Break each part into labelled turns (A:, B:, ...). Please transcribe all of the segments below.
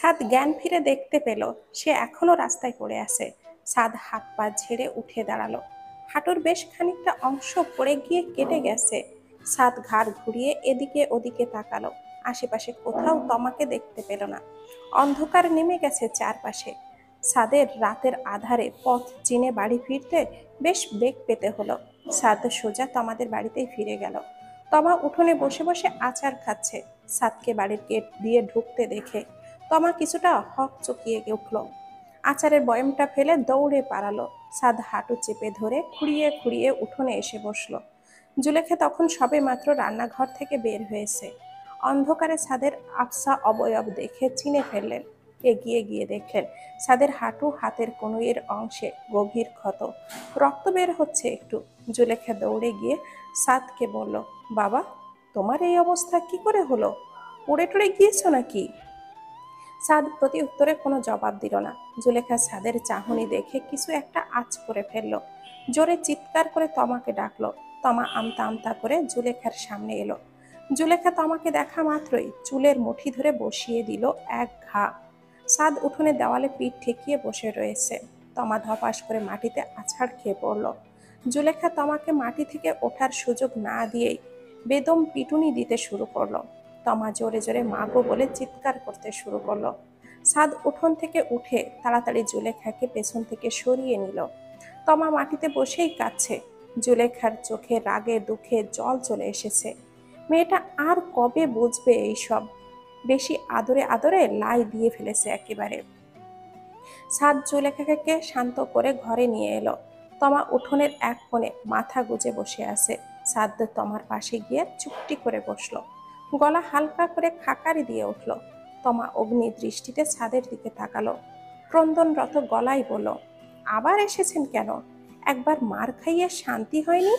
A: সাদ জ্ঞান ফিরে দেখতে পেল সে এখনো রাস্তায় পড়ে আছে। সাদ হাত পা ঝেড়ে উঠে দাঁড়ালো। হাঁটুর বেশ খানিকটা অংশ পড়ে গিয়ে কেটে গেছে। সাদ ঘাড় ঘুরিয়ে এদিকে ওদিকে তাকালো। আশেপাশে কোথাও তমাকে দেখতে পেল না। অন্ধকার নেমে গেছে চারপাশে। সাদের রাতের আধারে পথ চিনে বাড়ি ফিরতে বেশ বেগ পেতে হলো। সাদ সোজা তমাদের বাড়িতেই ফিরে গেল। তমা উঠোনে বসে বসে আচার খাচ্ছে। সাদকে বাড়ির গেট দিয়ে ঢুকতে দেখে তমা কিছুটা হক চকিয়ে উঠল। আচারের বয়মটা ফেলে দৌড়ে পালালো। সাদ হাঁটু চেপে ধরে খুঁড়িয়ে খুঁড়িয়ে উঠোনে এসে বসলো। জুলেখা তখন সবে মাত্র রান্নাঘর থেকে বের হয়েছে। অন্ধকারে সাদের আফসা অবয়ব দেখে চিনে ফেললেন। এগিয়ে গিয়ে দেখলেন সাদের হাঁটু হাতের কনুইয়ের অংশে গভীর ক্ষত, রক্ত বের হচ্ছে একটু। জুলেখা দৌড়ে গিয়ে সাদকে বলল, বাবা, তোমার এই অবস্থা কি করে হলো? পড়ে টড়ে গিয়েছো নাকি? সাদ প্রতি উত্তরে কোনো জবাব দিল না। জুলেখা সাদের চাহনি দেখে কিছু একটা আঁচ করে ফেলল। জোরে চিৎকার করে তমাকে ডাকলো। তমা আমতা আমতা করে জুলেখার সামনে এলো। জুলেখা তমাকে দেখা মাত্রই চুলের মুঠি ধরে বসিয়ে দিল এক ঘা। সাদ উঠোনে দেওয়ালে পিঠ ঠেকিয়ে বসে রয়েছে। তমা ধপাস করে মাটিতে আছাড় খেয়ে পড়ল। জুলেখা তমাকে মাটি থেকে ওঠার সুযোগ না দিয়েই বেদম পিটুনি দিতে শুরু করলো। তমা জোরে জোরে মাগো বলে চিৎকার করতে শুরু করলো। সাদ উঠোন থেকে উঠে তাড়াতাড়ি জুলেখাকে পেছন থেকে সরিয়ে নিল। তমা মাটিতে বসেই কাঁদছে। জুলেখার চোখে রাগে দুঃখে জল চলে এসেছে। মেয়েটা আর কবে বুঝবে এইসব? বেশি আদরে আদরে লাই দিয়ে ফেলেছে একেবারে। সাদ জুলেখাকে শান্ত করে ঘরে নিয়ে এলো। তমা উঠোনের এক কোণে মাথা গুজে বসে আছে। সাদ তমার পাশে গিয়ে চুপটি করে বসলো। গলা হালকা করে খাকারি দিয়ে উঠল। তমা অগ্নি দৃষ্টিতে ছাদের দিকে তাকালো। ক্রন্দনরত গলায় বলল, আবার এসেছেন কেন? একবার মার খাইয়ে শান্তি হয়নি,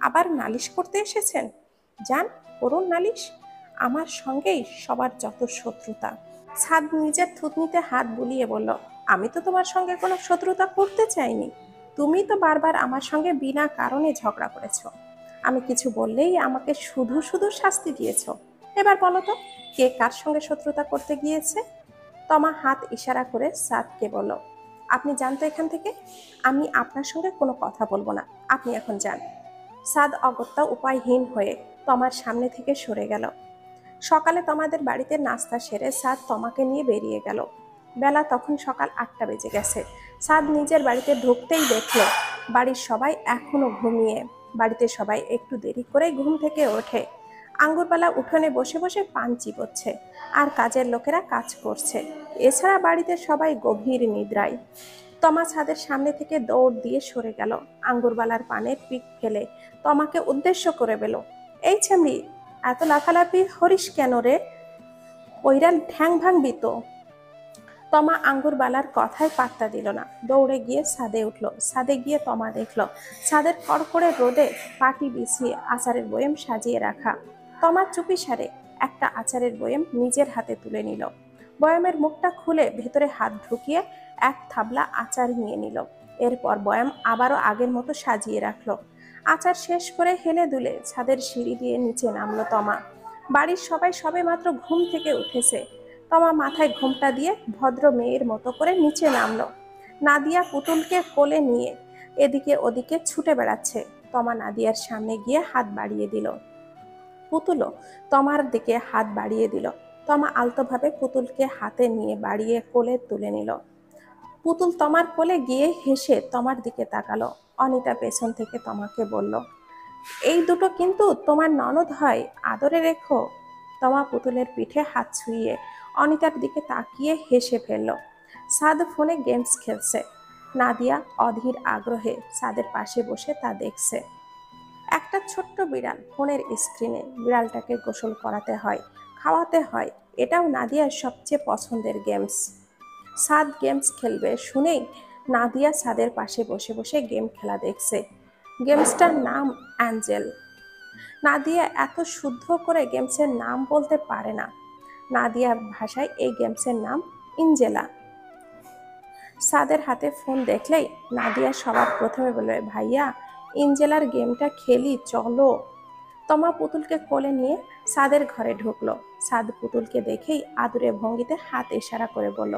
A: আবার নালিশ করতে এসেছেন? যান, করুন নালিশ। আমার সঙ্গেই সবার যত শত্রুতা। ছাদ নিজের থুতনিতে হাত বুলিয়ে বলল, আমি তো তোমার সঙ্গে কোনো শত্রুতা করতে চাইনি। তুমি তো বারবার আমার সঙ্গে বিনা কারণে ঝগড়া করেছ। আমি কিছু বললেই আমাকে শুধু শুধু শাস্তি দিয়েছ। এবার বলো তো, কে কার সঙ্গে শত্রুতা করতে গিয়েছে? তমা হাত ইশারা করে সাদকে বলল, আপনি যান তো এখান থেকে। আমি আপনার সঙ্গে কোনো কথা বলবো না, আপনি এখন যান। সাদ অগত্যা উপায়হীন হয়ে তমার সামনে থেকে সরে গেল। সকালে তমাদের বাড়িতে নাস্তা সেরে সাদ তমাকে নিয়ে বেরিয়ে গেল। বেলা তখন সকাল 8টা বেজে গেছে। সাদ নিজের বাড়িতে ঢুকতেই দেখল বাড়ির সবাই এখনো ঘুমিয়ে। বাড়িতে সবাই একটু দেরি করে ঘুম থেকে ওঠে। আঙ্গুরপালা উঠোনে বসে বসে পান চিবোচ্ছে, আর কাজের লোকেরা কাজ করছে। এছাড়া বাড়িতে সবাই গভীর নিদ্রায়। তমা ছাদের সামনে থেকে দৌড় দিয়ে সরে গেল। আঙ্গুরবালার পানের পিক ফেলে তমাকে উদ্দেশ্য করে বলল, এই ছেমড়ি, এত লাফালাফি হরিস কেন রে? ওইরাল ঠ্যাং ভাঙবি তো। তমা আঙ্গুরবালার কথায় পাত্তা দিল না। দৌড়ে গিয়ে ছাদে উঠল। ছাদে গিয়ে তমা দেখল ছাদের কড়কড়ে রোদে পাটি বিছিয়ে আচারের বয়েম সাজিয়ে রাখা। তমা চুপি সারে একটা আচারের বয়েম নিজের হাতে তুলে নিল। বয়ামের মুখটা খুলে ভেতরে হাত ঢুকিয়ে এক থাবলা আচার নিয়ে নিল। এরপর বয়াম আবারও আগের মতো সাজিয়ে রাখলো। আচার শেষ করে হেলে দুলে ছাদের সিঁড়ি দিয়ে নিচে নামলো তমা। বাড়ির সবাই সবে মাত্র ঘুম থেকে উঠেছে। তমা মাথায় ঘোমটা দিয়ে ভদ্র মেয়ের মতো করে নিচে নামলো। নাদিয়া পুতুলকে কোলে নিয়ে এদিকে ওদিকে ছুটে বেড়াচ্ছে। তমা নাদিয়ার সামনে গিয়ে হাত বাড়িয়ে দিল। পুতুলও তমার দিকে হাত বাড়িয়ে দিল। তমা আলতোভাবে পুতুলকে হাতে নিয়ে বাড়িয়ে কোলে তুলে নিল। পুতুল তমার কোলে গিয়ে হেসে তমার দিকে তাকালো। অনিতা পেছন থেকে তমাকে বলল, এই দুটো কিন্তু তোমার ননদ হয়, আদরে রেখো। তমা পুতুলের পিঠে হাত ছুঁয়ে অনিতার দিকে তাকিয়ে হেসে ফেলল। সাদ ফোনে গেমস খেলছে। নাদিয়া অধীর আগ্রহে সাদের পাশে বসে তা দেখছে। একটা ছোট্ট বিড়াল ফোনের স্ক্রিনে। বিড়ালটাকে গোসল করাতে হয়, খাওয়াতে হয়, এটাও নাদিয়ার সবচেয়ে পছন্দের গেমস। সাদ গেমস খেলবে শুনেই নাদিয়া সাদের পাশে বসে বসে গেম খেলা দেখছে। গেমসটার নাম অ্যাঞ্জেল। নাদিয়া এত শুদ্ধ করে গেমসের নাম বলতে পারে না। নাদিয়ার ভাষায় এই গেমসের নাম ইঞ্জেলা। সাদের হাতে ফোন দেখলেই নাদিয়া সবার প্রথমে বলবে, ভাইয়া, ইঞ্জেলার গেমটা খেলি চলো। তমা পুতুলকে কোলে নিয়ে সাদের ঘরে ঢুকলো। সাদ পুতুলকে দেখেই আদুরে ভঙ্গিতে হাত ইশারা করে বলল,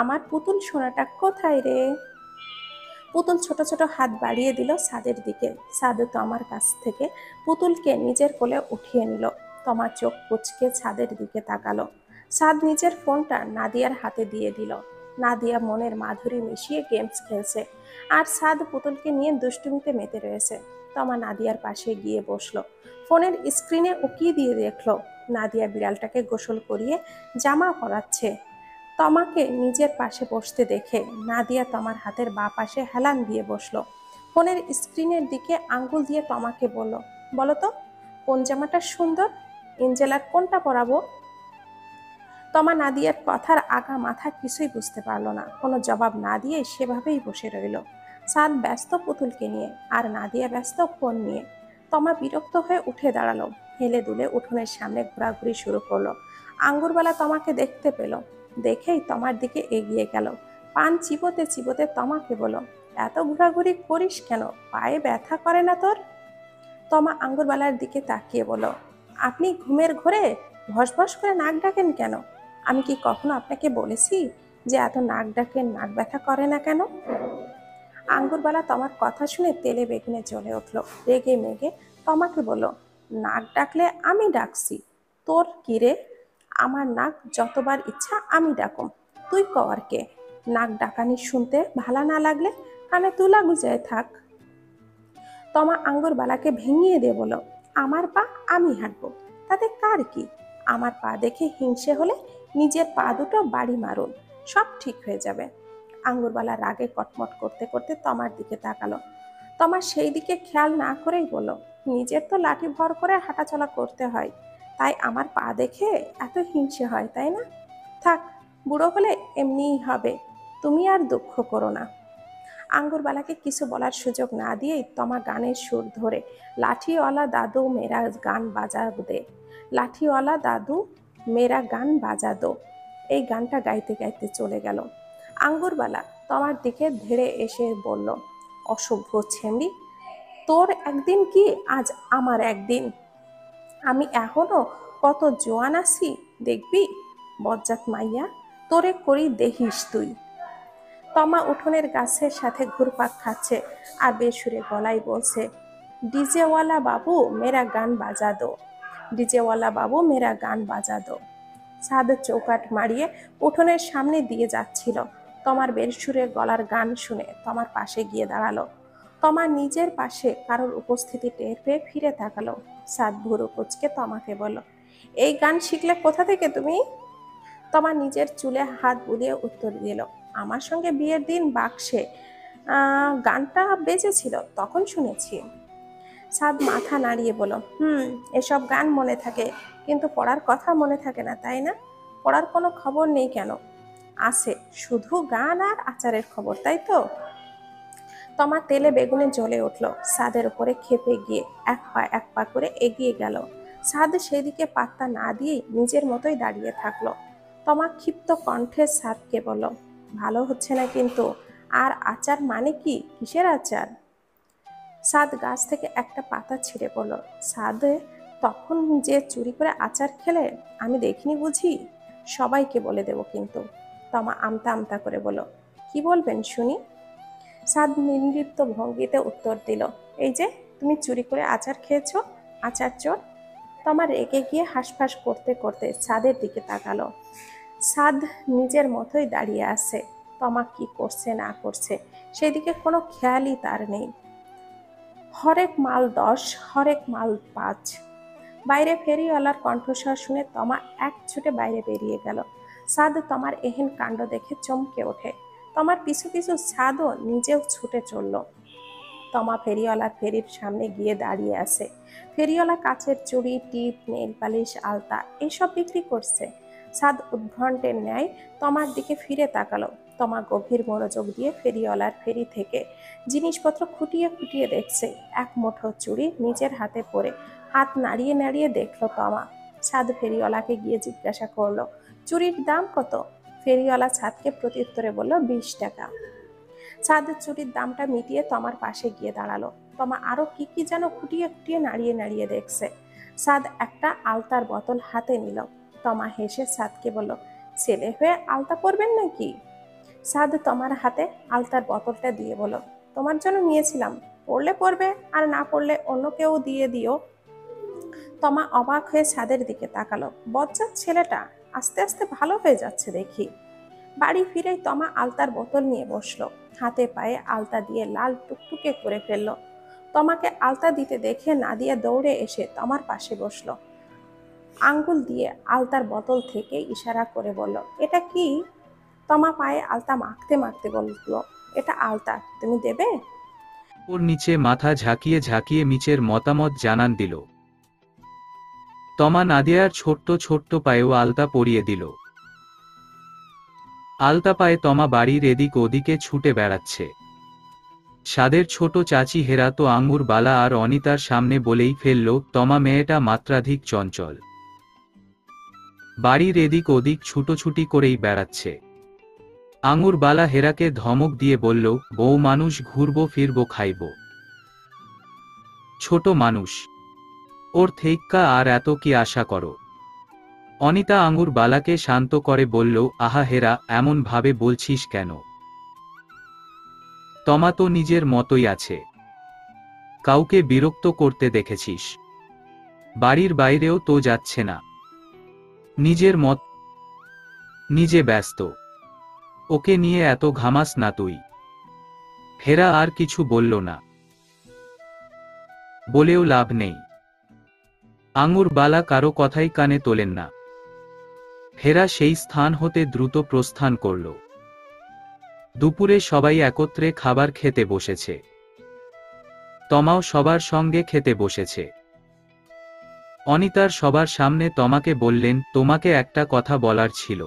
A: আমার পুতুল সোনাটা কোথায় রে? পুতুল ছোট ছোট হাত বাড়িয়ে দিল সাদের দিকে। সাদ তমার কাছ থেকে পুতুলকে নিজের কোলে উঠিয়ে নিল। তমা চোখ কুচকে ছাদের দিকে তাকালো। সাদ নিজের ফোনটা নাদিয়ার হাতে দিয়ে দিল। নাদিয়া মনের মাধুরী মিশিয়ে গেমস খেলছে, আর সাদ পুতুলকে নিয়ে দুষ্টুমিতে মেতে রয়েছে। তমা নাদিয়ার পাশে গিয়ে বসলো। ফোনের স্ক্রিনে উকিয়ে দিয়ে দেখলো নাদিয়া বিড়ালটাকে গোসল করিয়ে জামা পরাচ্ছে। তমাকে নিজের পাশে বসতে দেখে নাদিয়া তমার হাতের বাঁ পাশে হেলান দিয়ে বসলো। ফোনের স্ক্রিনের দিকে আঙ্গুল দিয়ে তমাকে বলল, বলো তো কোন জামাটা সুন্দর, এঞ্জেলার কোনটা পরাবো? তমা নাদিয়ার কথার আগা মাথা কিছুই বুঝতে পারলো না। কোনো জবাব না দিয়ে সেভাবেই বসে রইল। সাদ ব্যস্ত পুতুলকে নিয়ে, আর নাদিয়া ব্যস্ত ফোন নিয়ে। তমা বিরক্ত হয়ে উঠে দাঁড়ালো। হেলে দুলে উঠোনের সামনে ঘোরাঘুরি শুরু করলো। আঙ্গুরবালা তমাকে দেখতে পেল, দেখেই তমার দিকে এগিয়ে গেল। পান চিবোতে চিবোতে তমাকে বলল, এত ঘোরাঘুরি করিস কেন, পায়ে ব্যথা করে না তোর? তমা আঙ্গুরবালার দিকে তাকিয়ে বলল, আপনি ঘুমের ঘোরে ভস ভস করে নাক ডাকেন কেন? আমি কি কখনো আপনাকে বলেছি যে এত নাক ডাকেন, নাক ব্যথা করে না কেন? আঙ্গুরবালা তমার কথা শুনে তেলে বেগুনে জ্বলে উঠল। রেগে মেগে তমাকে বলল, নাক ডাকলে আমি ডাকছি, তোর কি রে? আমার নাক যতবার ইচ্ছা আমি ডাকুম, তুই কর কে? নাক ডাকানি শুনতে ভালো না লাগলে কানে তুলা গুজায় থাক। তমা আঙ্গুরবালাকে ভেঙিয়ে দিয়ে বলল, আমার পা আমি হাঁটবো, তাতে কার কি? আমার পা দেখে হিংসে হলে নিজের পা দুটো বাড়ি মারুন, সব ঠিক হয়ে যাবে। আঙ্গুরবালা রাগে কটমট করতে করতে তমার দিকে তাকালো। তমা সেই দিকে খেয়াল না করেই বলল, নিজের তো লাঠি ভর করে হাঁটাচলা করতে হয়, তাই আমার পা দেখে এত হিংসে হয়, তাই না? থাক, বুড়ো হলে এমনিই হবে, তুমি আর দুঃখ করো না। আঙ্গুরবালাকে কিছু বলার সুযোগ না দিয়েই তমা গানের সুর ধরে, লাঠিওয়ালা দাদু মেরা গান বাজা দে, লাঠিওয়ালা দাদু মেরা গান বাজা দো, এই গানটা গাইতে গাইতে চলে গেল। আঙ্গুরবালা তমার দিকে ধেড়ে এসে বলল, অসভ্য ছেমড়ি, তোর একদিন কি আজ আমার একদিন, আমি এখনো কত জোয়ান আছি দেখবি, বজ্জাত মাইয়া, তোরে করি দেখিস তুই। তমা উঠোনের গাছের সাথে ঘুরপাক খাচ্ছে আর বেসুরে গলায় বলছে, ডিজেওয়ালা বাবু মেরা গান বাজা দো, ডিজেওয়ালা বাবু মেরা গান বাজা দো। সাদ চৌকাট মারিয়ে উঠোনের সামনে দিয়ে যাচ্ছিল। তমার বেসুরে গলার গান শুনে তমার পাশে গিয়ে দাঁড়ালো। তমা নিজের পাশে কারোর উপস্থিতি টের পেয়ে ফিরে তাকালো। সাদ ভুরু কুচকে তমাকে বলল, এই গান শিখলে কোথা থেকে তুমি? তমা নিজের চুলে হাত বুলিয়ে উত্তর দিল, আমার সঙ্গে বিয়ের দিন বাক্সে গানটা বেজেছিল, তখন শুনেছি। সাদ মাথা নাড়িয়ে বলল, এসব গান মনে থাকে, কিন্তু পড়ার কথা মনে থাকে না, তাই না? পড়ার কোনো খবর নেই কেন? আছে, শুধু গান আর আচারের খবর, তাই তো? তমা তেলে বেগুনে জ্বলে উঠল। সাদের উপরে খেপে গিয়ে এক পা করে এগিয়ে গেল। সাদ সেদিকে পাত্তা না দিয়েই নিজের মতোই দাঁড়িয়ে থাকলো। তমা ক্ষিপ্ত কণ্ঠে সাদকে বলল, ভালো হচ্ছে না কিন্তু, আর আচার মানে কি, কিসের আচার? সাদ গাছ থেকে একটা পাতা ছিঁড়ে পড়ল। সাদে তখন যে চুরি করে আচার খেলে আমি দেখিনি বুঝি, সবাইকে বলে দেব কিন্তু। তমা আমতা আমতা করে বলল, কি বলবেন শুনি? সাদ নির্লিপ্ত ভঙ্গিতে উত্তর দিল, এই যে তুমি চুরি করে আচার খেয়েছো, আচার চোর। তমা রেগে গিয়ে হাঁসফাঁস করতে করতে সাদের দিকে তাকালো। সাদ নিজের মতোই দাঁড়িয়ে আছে। তমা কি করছে না করছে সেদিকে কোনো খেয়ালই তার নেই। হরেক মাল 10, হরেক মাল 5। বাইরে ফেরিওয়ালার কণ্ঠস্বর শুনে তমা এক ছুটে বাইরে বেরিয়ে গেল। সাদ তমার এহেন কাণ্ড দেখে চমকে ওঠে। তমার পিছু পিছু সাদও নিজেও ছুটে চলল। তমা ফেরিওয়ালার ফেরির সামনে গিয়ে দাঁড়িয়ে আছে। ফেরিওয়ালা কাচের চুড়ি, টিপ, নেল পালিশ, আলতা এসব বিক্রি করছে। সাদ উদ্ভ্রান্তের ন্যায় তমার দিকে ফিরে তাকালো। তমা গভীর মনোযোগ দিয়ে ফেরিওয়ালার ফেরি থেকে জিনিসপত্র খুঁটিয়ে খুঁটিয়ে দেখছে। এক মুঠো চুড়ি নিজের হাতে পড়ে হাত নাড়িয়ে নাড়িয়ে দেখলো তমা। সাদ ফেরিওয়ালাকে গিয়ে জিজ্ঞাসা করলো, চুড়ির দাম কত? ফেরিওয়ালা সাদকে প্রত্যুত্তরে বলল, 20 টাকা। সাদের চুড়ির দামটা মিটিয়ে তমার পাশে গিয়ে দাঁড়ালো। তমা আরো কি যেন খুঁটিয়ে খুঁটিয়ে নাড়িয়ে নাড়িয়ে দেখছে। সাদ একটা আলতার বোতল হাতে নিল। তমা হেসে সাদকে বলল, ছেলে হয়ে আলতা পরবেন নাকি? সাদ তমার হাতে আলতার বোতলটা দিয়ে বলল, তোমার জন্য নিয়েছিলাম, পড়লে পড়বে, আর না পড়লে অন্য কেউ দিয়ে দিও। তমা অবাক হয়ে সাদের দিকে তাকালো। বজ্জাত ছেলেটা আস্তে আস্তে ভালো হয়ে যাচ্ছে দেখি। বাড়ি ফিরেই তমা আলতার বোতল নিয়ে বসলো। হাতে পায়ে আলতা দিয়ে লাল টুকটুকে করে ফেললো। তমাকে আলতা দিতে দেখে নাদিয়া দৌড়ে এসে তমার পাশে বসলো। আঙ্গুল দিয়ে আলতার বোতল থেকে ইশারা করে বলল, এটা কি? তমা পায়ে আলতা মাখতে মাখতে বলল, এটা আলতা, তুমি দেবে?
B: ওর নিচে মাথা ঝাঁকিয়ে ঝাঁকিয়ে মিচের মতামত জানান দিল। তমা নাদিয়ার ছোট্ট ছোট্ট পায়েও আলতা পরিয়ে দিল। আলতা পায়ে তমা বাড়ির এদিক ওদিকে ছুটে বেড়াচ্ছে। সাদের ছোট চাচি হেরা তো আঙ্গুর বালা আর অনিতার সামনে বলেই ফেলল, তমা মেয়েটা মাত্রাধিক চঞ্চল। বাড়ির এদিক ওদিক ছুটোছুটি করেই বেড়াচ্ছে। আঙ্গুর বালা হেরাকে ধমক দিয়ে বলল, বউ মানুষ, ঘুরবো ফিরবো খাইব। ছোট মানুষ, ওর থেইক্কা আর এত কি আশা করো? অনিতা আঙ্গুর বালাকে শান্ত করে বলল, আহা হেরা, এমন ভাবে বলছিস কেন? তমা তো নিজের মতোই আছে, কাউকে বিরক্ত করতে দেখেছিস? বাড়ির বাইরেও তো যাচ্ছে না, নিজের মত, নিজে ব্যস্ত, ওকে নিয়ে এত ঘামাস না তুই। হেরা আর কিছু বলল না, বলেও লাভ নেই। আঙ্গুর বালা কারো কথাই কানে তোলেন না। হেরা সেই স্থান হতে দ্রুত প্রস্থান করল। দুপুরে সবাই একত্রে খাবার খেতে বসেছে। তমাও সবার সঙ্গে খেতে বসেছে। অনিতার সবার সামনে তমাকে বললেন, তোমাকে একটা কথা বলার ছিল।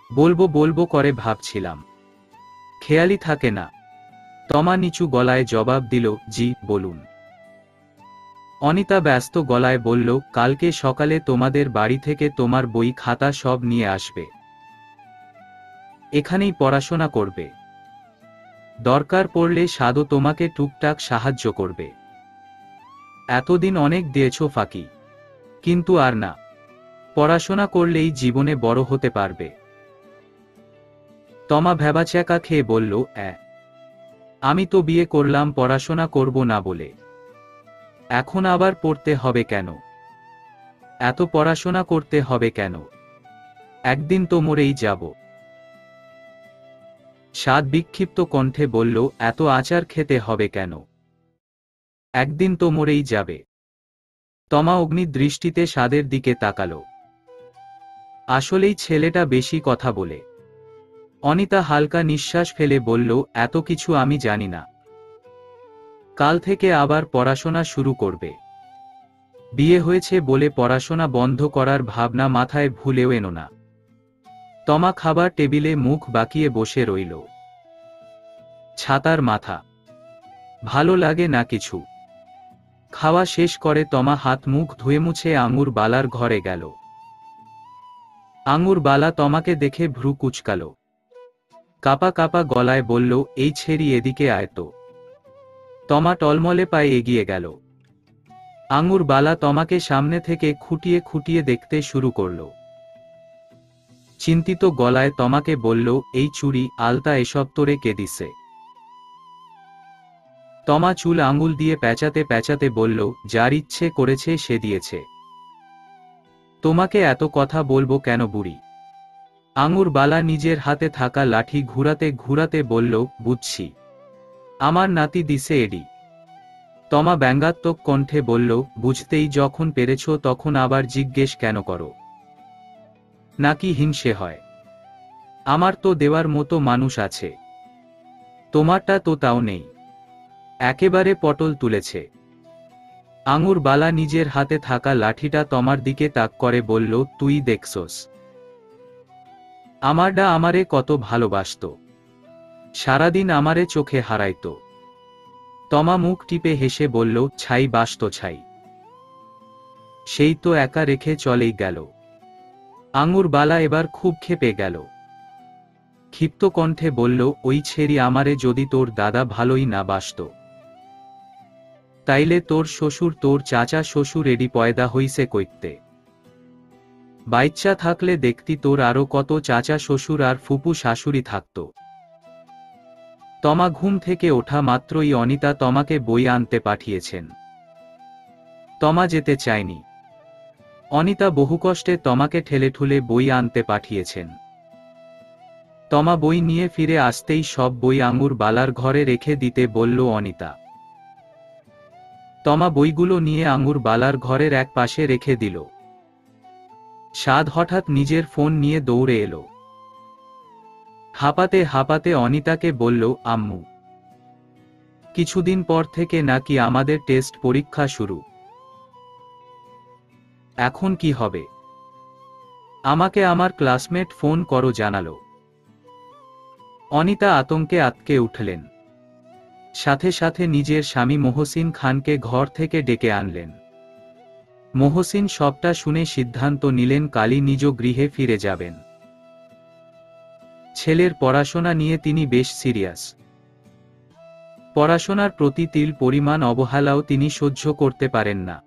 B: বলবো বলবো করে ভাবছিলাম, খেয়ালই থাকে না। তমা নিচু গলায় জবাব দিল, জি বলুন। অনিতা ব্যস্ত গলায় বলল, কালকে সকালে তোমাদের বাড়ি থেকে তোমার বই খাতা সব নিয়ে আসবে। এখানেই পড়াশোনা করবে। দরকার পড়লে সাদও তোমাকে টুকটাক সাহায্য করবে। এতদিন অনেক দিয়েছ ফাঁকি, কিন্তু আর না। পড়াশোনা করলেই জীবনে বড় হতে পারবে। তমা ভ্যাবাচ্যাকা খেয়ে বলল, আমি তো বিয়ে করলাম পড়াশোনা করব না বলে। এখন আবার পড়তে হবে কেন? এত পড়াশোনা করতে হবে কেন? একদিন তো মরেই যাব। সাদ বিক্ষিপ্ত কণ্ঠে বলল, এত আচার খেতে হবে কেন? একদিন তো মরেই যাবে। তমা অগ্নি দৃষ্টিতে সাদের দিকে তাকাল। আসলেই ছেলেটা বেশি কথা বলে। অনিতা হালকা নিঃশ্বাস ফেলে বলল, এত কিছু আমি জানি না। কাল থেকে আবার পড়াশোনা শুরু করবে। বিয়ে হয়েছে বলে পড়াশোনা বন্ধ করার ভাবনা মাথায় ভুলেও এনো না। তমা খাবার টেবিলে মুখ বাঁকিয়ে বসে রইল। ছাতার মাথা, ভালো লাগে না কিছু। খাওয়া শেষ করে তমা হাত মুখ ধুয়ে মুছে আঙ্গুর বালার ঘরে গেল। আঙ্গুর বালা তমাকে দেখে ভ্রু কুচকাল। কাপা কাপা গলায় বলল, এই ছেড়ি এদিকে আয় তো। তমা টলমলে পায়ে এগিয়ে গেল। আঙ্গুর বালা তমাকে সামনে থেকে খুঁটিয়ে খুঁটিয়ে দেখতে শুরু করল। চিন্তিত গলায় তমাকে বলল, এই চুড়ি আলতা এসব তোরে কে দিছে? তমা চুল আঙুল দিয়ে প্যাঁচাতে প্যাঁচাতে বলল, যার ইচ্ছে করেছে সে দিয়েছে। তোমাকে এত কথা বলবো কেন বুড়ি? আঙ্গুর বালা নিজের হাতে থাকা লাঠি ঘুরাতে ঘুরাতে বলল, বুঝছি, আমার নাতি দিছে এডি। তমা ব্যঙ্গাত্মক কণ্ঠে বলল, বুঝতেই যখন পেরেছ তখন আবার জিজ্ঞেস কেন করো? নাকি হিংসে হয়? আমার তো দেওয়ার মতো মানুষ আছে, তোমারটা তো তাও নেই। একেবারে পটল তুলেছে। আঙ্গুর বালা নিজের হাতে থাকা লাঠিটা তমার দিকে তাক করে বলল, তুই দেখছস আমারডা আমারে কত ভালোবাসত, সারাদিন আমারে চোখে হারাইত। তমা মুখ টিপে হেসে বলল, ছাই বাসত ছাই, সেই তো একা রেখে চলেই গেল। আঙ্গুর বালা এবার খুব ক্ষেপে গেল। ক্ষিপ্ত কণ্ঠে বলল, ওই ছেড়ি আমারে যদি তোর দাদা ভালোই না বাসত, তাইলে তোর শ্বশুর তোর চাচা শ্বশুর এডি পয়দা হইছে কইতে। বাচ্চা থাকলে দেখতি তোর আরো কত চাচা শ্বশুর আর ফুপু শাশুড়ি থাকতো। তমা ঘুম থেকে ওঠা মাত্রই অনিতা তমাকে বই আনতে পাঠিয়েছেন। তমা যেতে চায়নি। অনিতা বহু কষ্টে তমাকে ঠেলেঠুলে বই আনতে পাঠিয়েছেন। তমা বই নিয়ে ফিরে আসতেই সব বই আঙুর বালার ঘরে রেখে দিতে বলল অনিতা। তমা বইগুলো নিয়ে আঙুর বালার ঘরের এক পাশে রেখে দিল। সাদ হঠাৎ নিজের ফোন নিয়ে দৌড়ে এলো। হাঁপাতে হাঁপাতে অনিতাকে বলল, আম্মু, কিছুদিন পর থেকে নাকি আমাদের টেস্ট পরীক্ষা শুরু। এখন কি হবে? আমাকে আমার ক্লাসমেট ফোন করো জানালো। অনিতা আতঙ্কে আঁতকে উঠলেন। সাথে সাথে নিজের স্বামী মহসিন খানকে ঘর থেকে ডেকে আনলেন। মহসিন সবটা শুনে সিদ্ধান্ত নিলেন কালই নিজ গৃহে ফিরে যাবেন। ছেলের পড়াশোনা নিয়ে তিনি বেশ সিরিয়াস। পড়াশোনার প্রতি তিল পরিমাণ অবহেলাও তিনি সহ্য করতে পারেন না।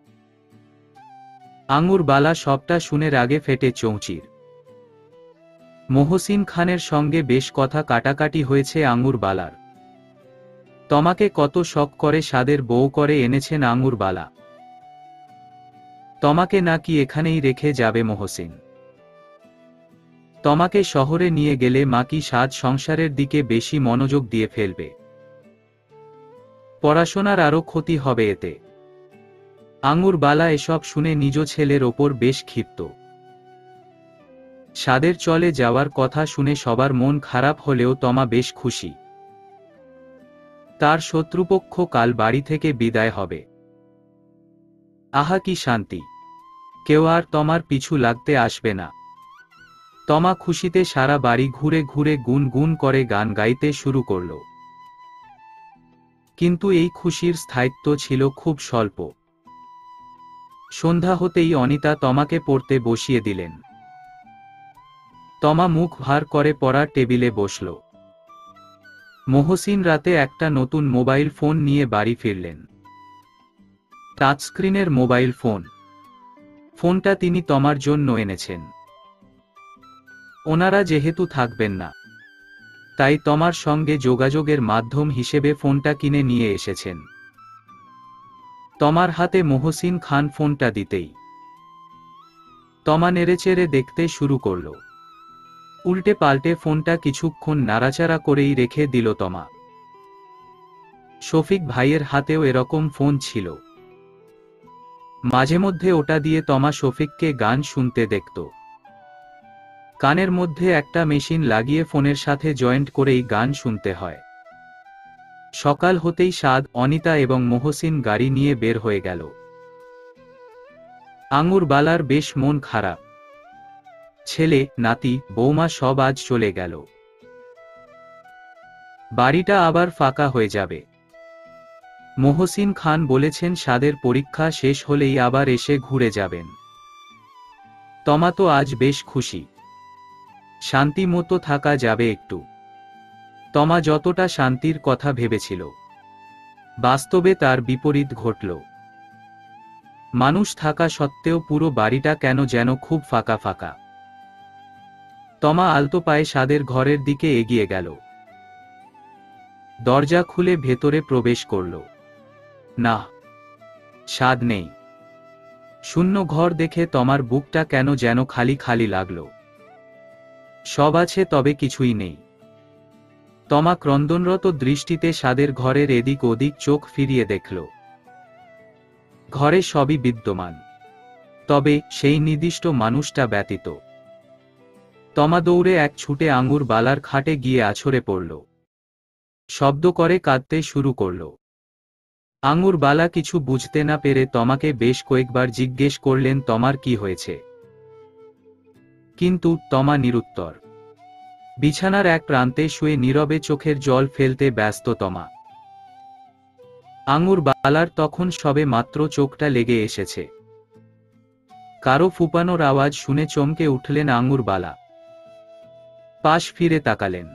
B: আঙুর বালা সবটা শুনে রাগে ফেটে চৌচির। মহসিন খানের সঙ্গে বেশ কথা কাটাকাটি হয়েছে আঙুর বালার। তমাকে কত শখ করে সাদের বউ করে এনেছেন আঙুর বালা। তমাকে নাকি এখানেই রেখে যাবে মহসিন। তমাকে শহরে নিয়ে গেলে মা কি সাদ সংসারের দিকে বেশি মনোযোগ দিয়ে ফেলবে। পড়াশোনার আরও ক্ষতি হবে এতে। আঙুর বালা এসব শুনে নিজ ছেলের ওপর বেশ ক্ষিপ্ত। সাদের চলে যাওয়ার কথা শুনে সবার মন খারাপ হলেও তমা বেশ খুশি। তার শত্রুপক্ষ কাল বাড়ি থেকে বিদায় হবে। আহা কি শান্তি! কেউ আর তমার পিছু লাগতে আসবে না। তমা খুশিতে সারা বাড়ি ঘুরে ঘুরে গুন গুন করে গান গাইতে শুরু করল। কিন্তু এই খুশির স্থায়িত্ব ছিল খুব স্বল্প। সন্ধ্যা হতেই অনিতা তমাকে পড়তে বসিয়ে দিলেন। তমা মুখ ভার করে পড়ার টেবিলে বসল। মহসিন রাতে একটা নতুন মোবাইল ফোন নিয়ে বাড়ি ফিরলেন। টাচস্ক্রিনের মোবাইল ফোন। ফোনটা তিনি তমার জন্য এনেছেন। ওনারা যেহেতু থাকবেন না, তাই তমার সঙ্গে যোগাযোগের মাধ্যম হিসেবে ফোনটা কিনে নিয়ে এসেছেন। তমার হাতে মহসিন খান ফোনটা দিতেই তমা নেড়েচেড়ে দেখতে শুরু করল। উল্টে পাল্টে ফোনটা কিছুক্ষণ নাড়াচাড়া করেই রেখে দিল তমা। শফিক ভাইয়ের হাতেও এরকম ফোন ছিল। মাঝে মধ্যে ওটা দিয়ে তমা শফিককে গান শুনতে দেখত। কানের মধ্যে একটা মেশিন লাগিয়ে ফোনের সাথে জয়েন্ট করেই গান শুনতে হয়। সকাল হতেই সাদ, অনিতা এবং মহসিন গাড়ি নিয়ে বের হয়ে গেল। আঙুর বালার বেশ মন খারাপ। ছেলে, নাতি, বৌমা সব আজ চলে গেল। বাড়িটা আবার ফাঁকা হয়ে যাবে। মহসিন খান বলেছেন সাদের পরীক্ষা শেষ হলেই আবার এসে ঘুরে যাবেন। তমা তো আজ বেশ খুশি। শান্তি মতো থাকা যাবে একটু। তমা যতটা শান্তির কথা ভেবেছিল, বাস্তবে তার বিপরীত ঘটল। মানুষ থাকা সত্ত্বেও পুরো বাড়িটা কেন যেন খুব ফাঁকা ফাঁকা। তমা আলতো পায়ে সাদের ঘরের দিকে এগিয়ে গেল। দরজা খুলে ভেতরে প্রবেশ করল। না, সাদ নেই। শূন্য ঘর দেখে তমার বুকটা কেন যেন খালি খালি লাগল। সব আছে তবে কিছুই নেই। তমা ক্রন্দনরত দৃষ্টিতে সাদের ঘরের এদিক ওদিক চোখ ফিরিয়ে দেখল। ঘরে সবই বিদ্যমান, তবে সেই নির্দিষ্ট মানুষটা ব্যতীত। তমা দৌড়ে এক ছুটে আঙুর বালার খাটে গিয়ে আছড়ে পড়ল। শব্দ করে কাঁদতে শুরু করল। আঙুর বালা কিছু বুঝতে না পেরে তমাকে বেশ কয়েকবার জিজ্ঞেস করলেন তমার কি হয়েছে। কিন্তু তমা নিরুত্তর। বিছানার এক প্রান্তে শুয়ে নীরবে চোখের জল ফেলতে ব্যস্ত তমা। আঙুর বালার তখন সবে মাত্র চোখটা লেগে এসেছে। কারো ফুপানোর আওয়াজ শুনে চমকে উঠলেন আঙুর বালা। পাশ ফিরে তাকালেন।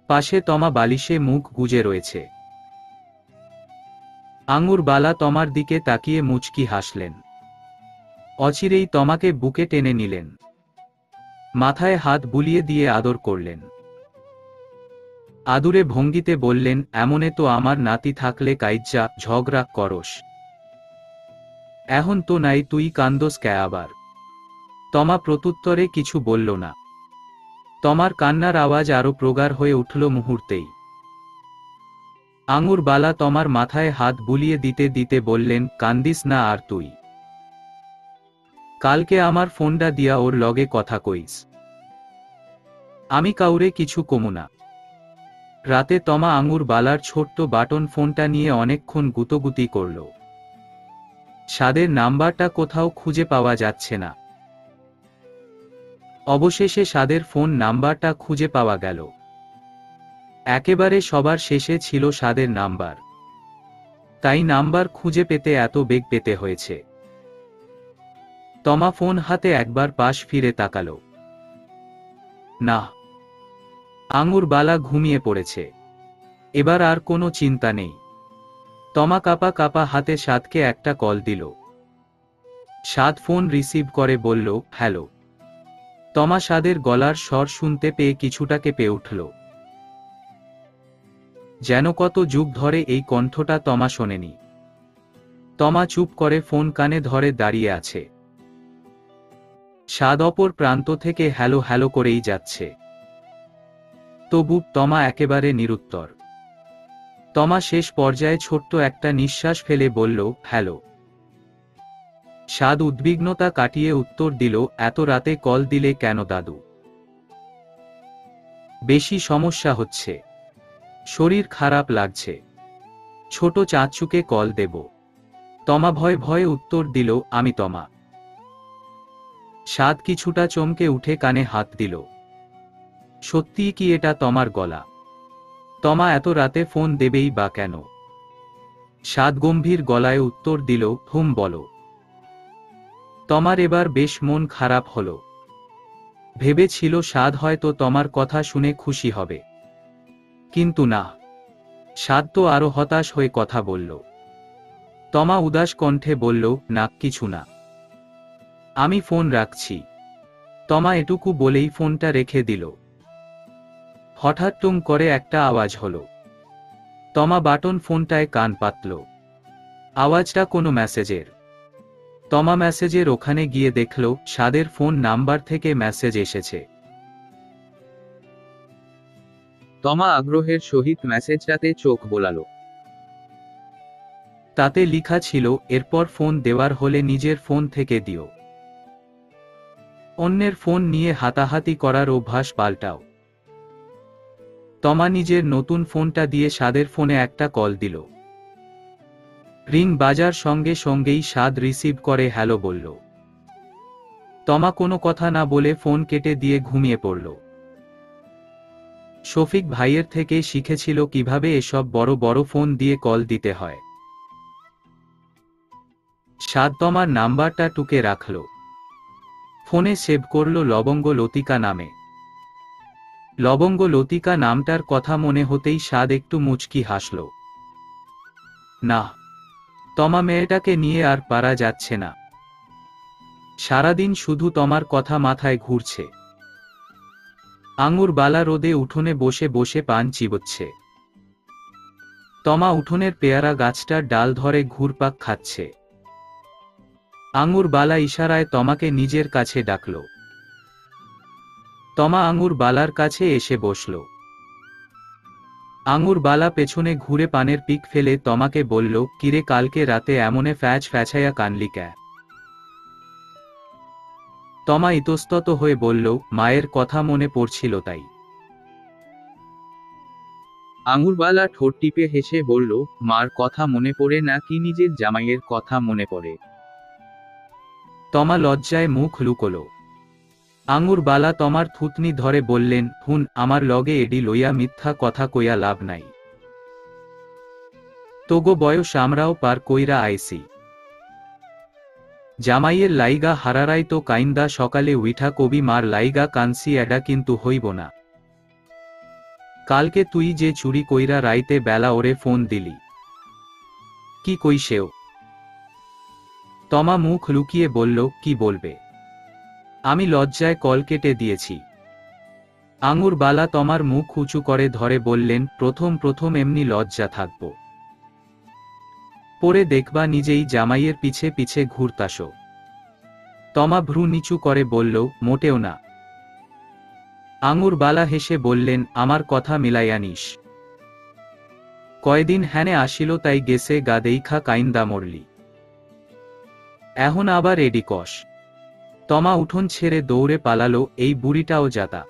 B: পাশে তমা বালিশে মুখ গুজে রয়েছে। আঙুর বালা তমার দিকে তাকিয়ে মুচকি হাসলেন। অচিরেই তমাকে বুকে টেনে নিলেন, মাথায় হাত বুলিয়ে দিয়ে আদর করলেন। আদুরে ভঙ্গিতে বললেন, এমনে তো আমার নাতি থাকলে কাইজ্জা ঝগড়া করস, এখন তো নাই, তুই কান্দোস কে আবার? তমা প্রত্যুত্তরে কিছু বলল না। তমার কান্নার আওয়াজ আরো প্রগাঢ় হয়ে উঠল মুহূর্তেই। আঙুর বালা তমার মাথায় হাত বুলিয়ে দিতে দিতে বললেন, কান্দিস না আর তুই। কালকে আমার ফোনটা দিয়া ওর লগে কথা কইস, আমি কাউরে কিছু কমু না। রাতে তমা আঙুর বালার ছোট্ট বাটন ফোনটা নিয়ে অনেকক্ষণ গুতোগুতি করল। সাদের নাম্বারটা কোথাও খুঁজে পাওয়া যাচ্ছে না। অবশেষে সাদের ফোন নাম্বারটা খুঁজে পাওয়া গেল। একেবারে সবার শেষে ছিল সাদের নাম্বার, তাই নাম্বার খুঁজে পেতে এত বেগ পেতে হয়েছে। তমা ফোন হাতে একবার পাশ ফিরে তাকাল। না, আঙুর বালা ঘুমিয়ে পড়েছে, এবার আর কোনো চিন্তা নেই। তমা কাপা কাপা হাতে সাদকে একটা কল দিল। সাদ ফোন রিসিভ করে বলল, হ্যালো। তমা সাদের গলার স্বর শুনতে পেয়ে কিছুটা কেঁপে উঠল। যেন কত যুগ ধরে এই কণ্ঠটা তমা শোনেনি। তমা চুপ করে ফোন কানে ধরে দাঁড়িয়ে আছে। সাদ অপর প্রান্ত থেকে হ্যালো হ্যালো করেই যাচ্ছে, তবু তমা একেবারে নিরুত্তর। তমা শেষ পর্যায়ে ছোট্ট একটা নিঃশ্বাস ফেলে বলল, হ্যালো। সাদ উদ্বিগ্নতা কাটিয়ে উত্তর দিল, এত রাতে কল দিলে কেন দাদু? বেশি সমস্যা হচ্ছে, শরীর খারাপ লাগছে, ছোট চাচুকে কল দেব। তমা ভয়ে ভয়ে উত্তর দিল, আমি তমা। সাদ কিছুটা চমকে উঠে কানে হাত দিল। সত্যিই কি এটা তমার গলা? তমা এত রাতে ফোন দেবেই বা কেন? সাদ গম্ভীর গলায় উত্তর দিল, হুম বলো। তমার এবার বেশ মন খারাপ হল। ভেবেছিল সাদ হয়তো তমার কথা শুনে খুশি হবে, কিন্তু না, সাদ তো আরো হতাশ হয়ে কথা বলল। তমা উদাস কণ্ঠে বলল, না কিছু না, আমি ফোন রাখছি। তমা এটুকু বলেই ফোনটা রেখে দিল। হঠাৎ টুং করে একটা আওয়াজ হলো। তমা বাটন ফোনটায় কান পাতল। আওয়াজটা কোনো মেসেজের। তমা মেসেজের ওখানে গিয়ে দেখল সাদের ফোন নাম্বার থেকে মেসেজ এসেছে। তমা আগ্রহের সহিত মেসেজটাতে চোখ বোলালো। তাতে লেখা ছিল, এরপর ফোন দেওয়ার হলে নিজের ফোন থেকে দিও, অন্যের ফোন নিয়ে হাতাহাতি করার অভ্যাস পাল্টাও। তমা নিজের নতুন ফোনটা দিয়ে সাদের ফোনে একটা কল দিল। রিং বাজার সঙ্গে সঙ্গেই সাদ রিসিভ করে হ্যালো বলল। তমা কোনো কথা না বলে ফোন কেটে দিয়ে ঘুমিয়ে পড়ল। শফিক ভাইয়ের থেকে শিখেছিল কিভাবে এসব বড় বড় ফোন দিয়ে কল দিতে হয়। সাদ তমার নাম্বারটা টুকে রাখল। ফোনে সেভ করল লবঙ্গ লতিকা নামে। লবঙ্গ লতিকা নামটার কথা মনে হতেই সাদ একটু মুচকি হাসল। না, তমা মেয়েটাকে নিয়ে আর পারা যাচ্ছে না। সারাদিন শুধু তমার কথা মাথায় ঘুরছে। আঙুর বালা রোদে উঠোনে বসে বসে পান চিবোচ্ছে। তমা উঠোনের পেয়ারা গাছটার ডাল ধরে ঘুরপাক খাচ্ছে। আঙুর বালা ইশারায় তমাকে নিজের কাছে ডাকল। তমা আঙুর বালার কাছে এসে বসল। আঙুর বালা পেছনে ঘুরে পানের পিক ফেলে তমাকে বলল, কিরে কালকে রাতে এমনে ফ্যাচ ফ্যাচাইয়া কানলি ক্যা? তমা ইতস্তত হয়ে বলল, মায়ের কথা মনে পড়ছিল তাই। আঙুরবালা ঠোঁট টিপে হেসে বলল, মার কথা মনে পড়ে না কি নিজের জামাইয়ের কথা মনে পড়ে? তমা লজ্জায় মুখ লুকোল। আঙুরবালা তমার থুতনি ধরে বললেন, হুন আমার লগে এডি লইয়া মিথ্যা কথা কইয়া লাভ নাই। তোগো বয়স আমরাও পার কইরা আইসি। জামাইয়ের লাইগা হারারাই তো কাইন্দা সকালে উইঠা কবি মার লাইগা কানসি এডা কিন্তু হইব না। কালকে তুই যে চুরি কইরা রাইতে বেলা ওরে ফোন দিলি, কি কই সেও? তমা মুখ লুকিয়ে বলল, কি বলবে? আমি লজ্জায় কল কেটে দিয়েছি। আঙুরবালা তমার মুখ উঁচু করে ধরে বললেন, প্রথম প্রথম এমনি লজ্জা থাকব, পরে দেখবা নিজেই জামাইয়ের পিছে পিছে ঘুরতাসো। তমা ভ্রু নিচু করে বলল, মোটেও না। আঙুরবালা হেসে বললেন, আমার কথা মিলাইয়া নিস। কয়দিন হ্যানে আসিল তাই গেছে গা দেইখা কাইন্দা মরলি, এখন আবার এডি কস। তমা উঠোন ছেড়ে দৌড়ে পালালো, এই বুড়িটাও জাতা,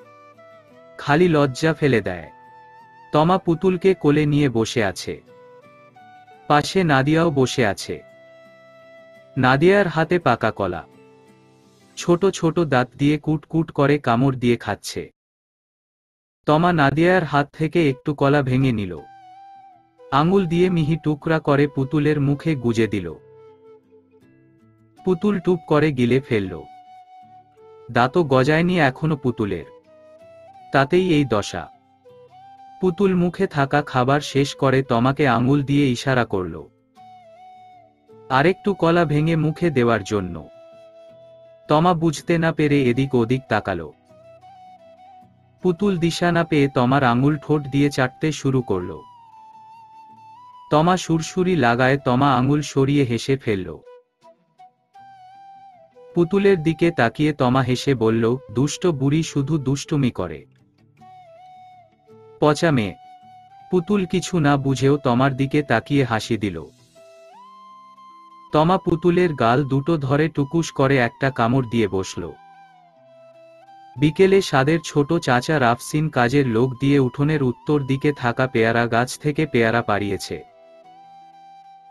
B: খালি লজ্জা ফেলে দেয়। তমা পুতুলকে কোলে নিয়ে বসে আছে, পাশে নাদিয়াও বসে আছে। নাদিয়ার হাতে পাকা কলা, ছোট ছোট দাঁত দিয়ে কুটকুট করে কামড় দিয়ে খাচ্ছে। তমা নাদিয়ার হাত থেকে একটু কলা ভেঙে নিল, আঙুল দিয়ে মিহি টুকরা করে পুতুলের মুখে গুজে দিল। পুতুল টুপ করে গিলে ফেলল, দাঁতও গজায়নি এখনো পুতুলের, তাতেই এই দশা। পুতুল মুখে থাকা খাবার শেষ করে তমাকে আঙুল দিয়ে ইশারা করল আরেকটু কলা ভেঙে মুখে দেওয়ার জন্য। তমা বুঝতে না পেরে এদিক ওদিক তাকালো। পুতুল দিশা না পেয়ে তমার আঙুল ঠোঁট দিয়ে চাটতে শুরু করল। তমা সুরসুরি লাগায় তমা আঙুল সরিয়ে হেসে ফেলল। পুতুলের দিকে তাকিয়ে তমা হেসে বলল, দুষ্ট বুড়ি শুধু দুষ্টুমি করে। পচা মেয়ে। পুতুল কিছু না বুঝেও তমার দিকে তাকিয়ে হাসি দিল। তমা পুতুলের গাল দুটো ধরে টুকুস করে একটা কামড় দিয়ে বসল। বিকেলে সাদের ছোট চাচা রাফসিন কাজের লোক দিয়ে উঠোনের উত্তর দিকে থাকা পেয়ারা গাছ থেকে পেয়ারা পাড়িয়েছে।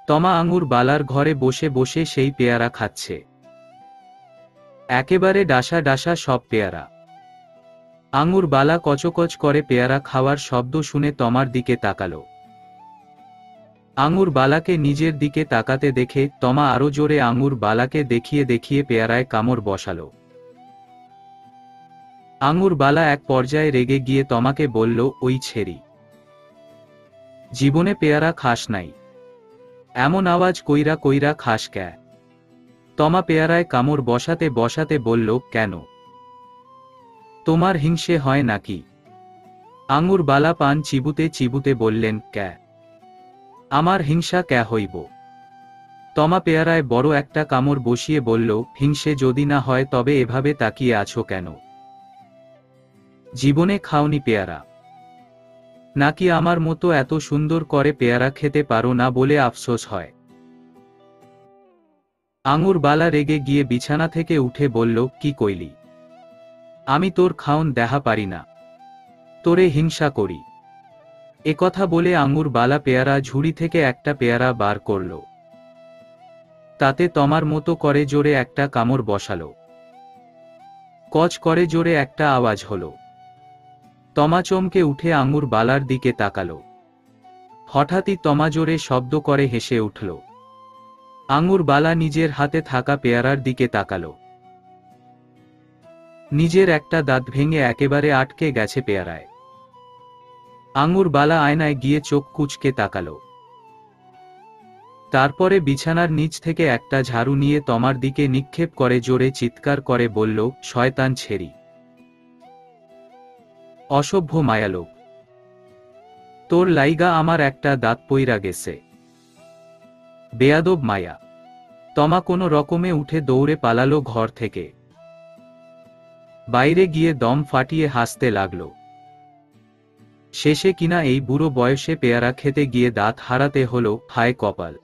B: তমা আঙুর বালার ঘরে বসে বসে সেই পেয়ারা খাচ্ছে, একেবারে ডাসা ডাসা সব পেয়ারা। আঙুর বালা কচকচ করে পেয়ারা খাওয়ার শব্দ শুনে তমার দিকে তাকালো। আঙুর বালাকে নিজের দিকে তাকাতে দেখে তমা আরো জোরে আঙুর বালাকে দেখিয়ে দেখিয়ে পেয়ারায় কামড় বসালো। আঙুর বালা এক পর্যায়ে রেগে গিয়ে তমাকে বলল, ওই ছেড়ি, জীবনে পেয়ারা খাস নাই, এমন আওয়াজ কইরা কইরা খাস ক্যা? তমা পেয়ারায় কামড় বসাতে বসাতে বলল, কেন, তোমার হিংসে হয় নাকি? আঙুর বালা পান চিবুতে চিবুতে বললেন, ক্যা, আমার হিংসা ক্যা হইব? তমা পেয়ারায় বড় একটা কামড় বসিয়ে বলল, হিংসে যদি না হয় তবে এভাবে তাকিয়ে আছো কেন? জীবনে খাওনি পেয়ারা নাকি আমার মতো এত সুন্দর করে পেয়ারা খেতে পারো না বলে আফসোস হয়? আঙুর বালা রেগে গিয়ে বিছানা থেকে উঠে বলল, কি কইলি? আমি তোর খাওন দেহা পারি না, তোরে হিংসা করি। একথা বলে আঙুর বালা পেয়ারা ঝুড়ি থেকে একটা পেয়ারা বার করল, তাতে তমার মতো করে জোরে একটা কামড় বসালো। কচ করে জোরে একটা আওয়াজ হলো। তমা চমকে উঠে আঙুর বালার দিকে তাকালো। হঠাৎই তমা জোরে শব্দ করে হেসে উঠল। আঙুর বালা নিজের হাতে থাকা পেয়ারার দিকে তাকালো। নিজের একটা দাঁত ভেঙে একেবারে আটকে গেছে পেয়ারায়। আঙুর বালা আয়নায় গিয়ে চোখ কুঁচকে তাকালো। তারপরে বিছানার নিচ থেকে একটা ঝাড়ু নিয়ে তমার দিকে নিক্ষেপ করে জোরে চিৎকার করে বলল, শয়তান ছেড়ি, অসভ্য মায়ালোক, তোর লাইগা আমার একটা দাঁত পইরা গেছে, বেয়াদব মায়া। তমা কোনো রকমে উঠে দৌড়ে পালালো ঘর থেকে। বাইরে গিয়ে দম ফাটিয়ে হাসতে লাগলো। শেষে কিনা এই বুড়ো বয়সে পেয়ারা খেতে গিয়ে দাঁত হারাতে হলো, হায় কপাল।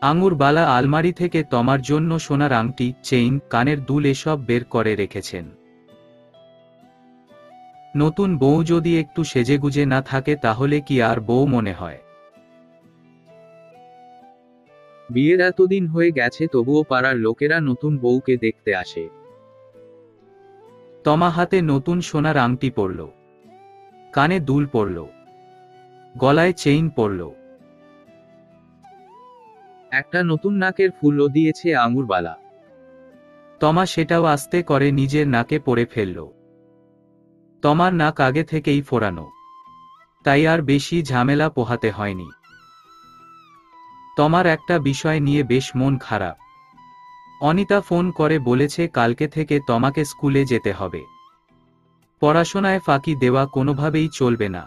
B: আঙুর বালা আলমারি থেকে তমার জন্য সোনার আংটি, চেইন, কানের দুল এসব বের করে রেখেছেন। নতুন বউ যদি একটু সেজেগুজে না থাকে তাহলে কি আর বউ মনে হয়? বিয়ের এতদিন হয়ে গেছে তবুও পাড়ার লোকেরা নতুন বউকে দেখতে আসে। তমা হাতে নতুন সোনার আংটি পরল, কানে দুল পরল, গলায় চেইন পরল, একটা নতুন নাকের ফুলও দিয়েছে আঙুর বালা। তমা সেটাও আস্তে করে নিজের নাকে পরে ফেলল। তমার নাক আগে থেকেই ফোরানো, তাই আর বেশি ঝামেলা পোহাতে হয়নি। তোমার একটা বিষয় নিয়ে বেশ মন খারাপ। অনিতা ফোন করে বলেছে কালকে থেকে তোমাকে স্কুলে যেতে হবে। পড়াশোনায় ফাঁকি দেওয়া কোনোভাবেই চলবে না।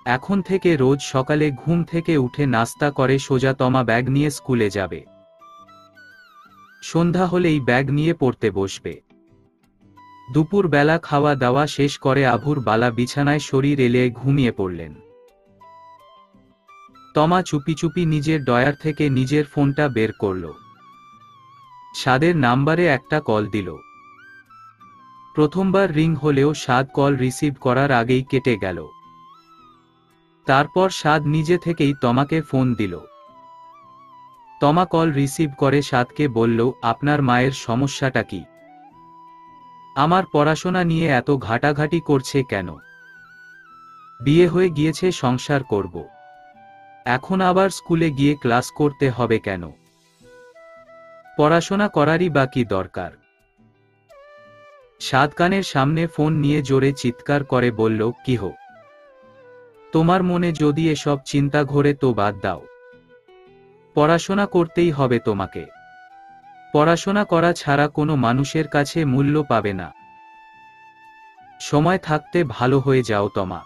B: এখন থেকে রোজ সকালে ঘুম থেকে উঠে নাস্তা করে সোজা তোমা ব্যাগ নিয়ে স্কুলে যাবে। সন্ধ্যা হলেই ব্যাগ নিয়ে পড়তে বসবে। দুপুর বেলা খাওয়া দাওয়া শেষ করে আভুর বালা বিছানায় শরীর এলিয়ে ঘুমিয়ে পড়লেন। তমা চুপি চুপি নিজের ডয়ার থেকে নিজের ফোনটা বের করল। সাদের নাম্বারে একটা কল দিল। প্রথমবার রিং হলেও সাদ কল রিসিভ করার আগেই কেটে গেল। তারপর সাদ নিজে থেকেই তমাকে ফোন দিল। তমা কল রিসিভ করে সাদকে বলল, আপনার মায়ের সমস্যাটা কি? আমার পড়াশোনা নিয়ে এত ঘাটাঘাটি করছে কেন? বিয়ে হয়ে গিয়েছে, সংসার করব। এখন আবার স্কুলে গিয়ে ক্লাস করতে হবে কেন? পড়াশোনা করারই বা কি দরকার? সাদ কানের সামনে ফোন নিয়ে জোরে চিৎকার করে বলল, কি হো, তোমার মনে যদি এসব চিন্তা ঘোরে তো বাদ দাও। পড়াশোনা করতেই হবে তোমাকে। পড়াশোনা করা ছাড়া কোনো মানুষের কাছে মূল্য পাবে না। সময় থাকতে ভালো হয়ে যাও তমা।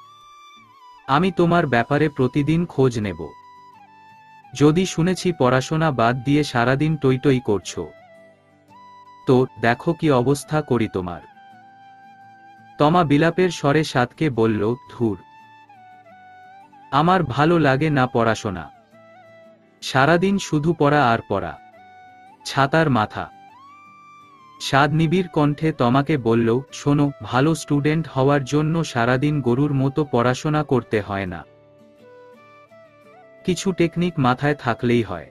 B: আমি তোমার ব্যাপারে প্রতিদিন খোঁজ নেব। যদি শুনেছি পড়াশোনা বাদ দিয়ে সারাদিন টইটই করছো, তো দেখো কি অবস্থা করি তোমার। তমা বিলাপের স্বরে সাদকে বলল, ধুর, আমার ভালো লাগে না পড়াশোনা। সারাদিন শুধু পড়া আর পড়া, ছাতার মাথা। সাদ নিবিড় কণ্ঠে তমাকে বলল, শোনো, ভালো স্টুডেন্ট হওয়ার জন্য সারাদিন গরুর মতো পড়াশোনা করতে হয় না। কিছু টেকনিক মাথায় থাকলেই হয়।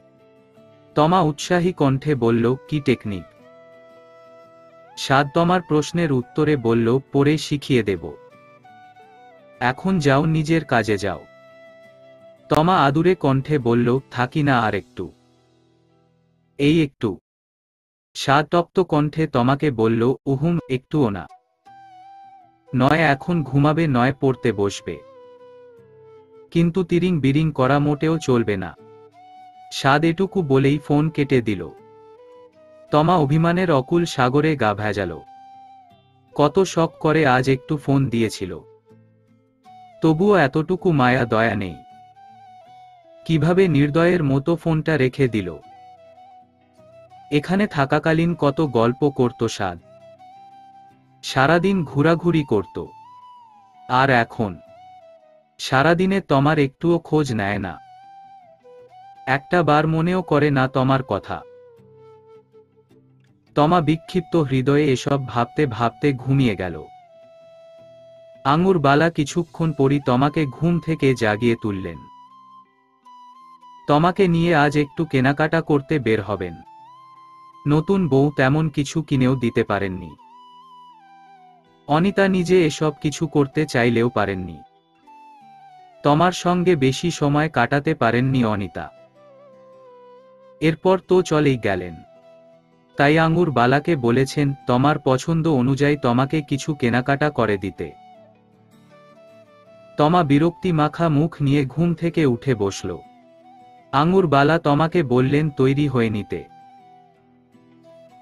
B: তমা উৎসাহী কণ্ঠে বলল, কি টেকনিক? সাদ তমার প্রশ্নের উত্তরে বলল, পড়ে শিখিয়ে দেব। এখন যাও, নিজের কাজে যাও। তমা আদুরে কণ্ঠে বলল, থাকি না আর একটু? এই একটু? সাদ তপ্ত কণ্ঠে তমাকে বলল, উহুম, একটুও না। নয় এখন ঘুমাবে, নয় পড়তে বসবে। কিন্তু তিরিং বিরিং করা মোটেও চলবে না। সাদ এটুকু বলেই ফোন কেটে দিল। তমা অভিমানের অকুল সাগরে গা ভেজাল। কত শখ করে আজ একটু ফোন দিয়েছিল, তবুও এতটুকু মায়া দয়া নেই। কিভাবে নির্দয়ের মতো ফোনটা রেখে দিল। এখানে থাকাকালীন কত গল্প করত সাদ, সারাদিন ঘোরাঘুরি করত। আর এখন সারাদিনে তমার একটুও খোঁজ নেয় না। একটা বার মনেও করে না তমার কথা। তমা বিক্ষিপ্ত হৃদয়ে এসব ভাবতে ভাবতে ঘুমিয়ে গেল। আঙুর বালা কিছুক্ষণ পরই তমাকে ঘুম থেকে জাগিয়ে তুললেন। তমাকে নিয়ে আজ একটু কেনাকাটা করতে বের হবেন। নতুন বউ তেমন কিছু কিনেও দিতে পারেননি। অনিতা নিজে এসব কিছু করতে চাইলেও পারেননি। তমার সঙ্গে বেশি সময় কাটাতে পারেননি অনিতা। এরপর তো চলেই গেলেন। তাই আঙুর বালাকে বলেছেন তমার পছন্দ অনুযায়ী তমাকে কিছু কেনাকাটা করে দিতে। তমা বিরক্তি মাখা মুখ নিয়ে ঘুম থেকে উঠে বসল। আঙুর বালা তমাকে বললেন তৈরি হয়ে নিতে।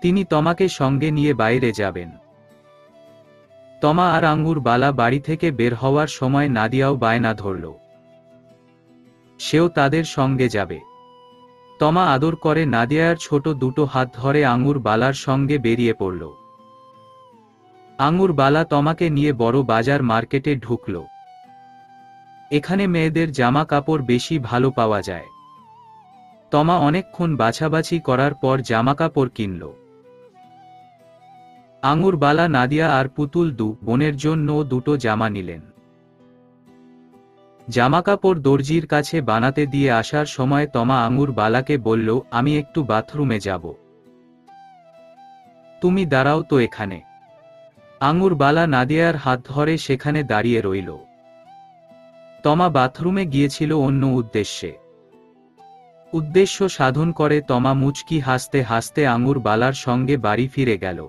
B: তিনি তমাকে সঙ্গে নিয়ে বাইরে যাবেন। তমা আর আঙুর বালা বাড়ি থেকে বের হওয়ার সময় নাদিয়াও বায়না ধরল, সেও তাদের সঙ্গে যাবে। তমা আদর করে নাদিয়ার ছোট দুটো হাত ধরে আঙুর বালার সঙ্গে বেরিয়ে পড়ল। আঙুর বালা তমাকে নিয়ে বড় বাজার মার্কেটে ঢুকল। এখানে মেয়েদের জামা কাপড় বেশি ভালো পাওয়া যায়। তমা অনেকক্ষণ বাছাবাছি করার পর জামাকাপড় কিনল। আঙুর বালা নাদিয়া আর পুতুল দু বোনের জন্য দুটো জামা নিলেন। জামাকাপড় দর্জির কাছে বানাতে দিয়ে আসার সময় তমা আঙুর বালাকে বলল, আমি একটু বাথরুমে যাব। তুমি দাঁড়াও তো এখানে। আঙুর বালা নাদিয়ার হাত ধরে সেখানে দাঁড়িয়ে রইল। তমা বাথরুমে গিয়েছিল অন্য উদ্দেশ্যে। উদ্দেশ্য সাধন করে তমা মুচকি হাসতে হাসতে আঙুর বালার সঙ্গে বাড়ি ফিরে গেল।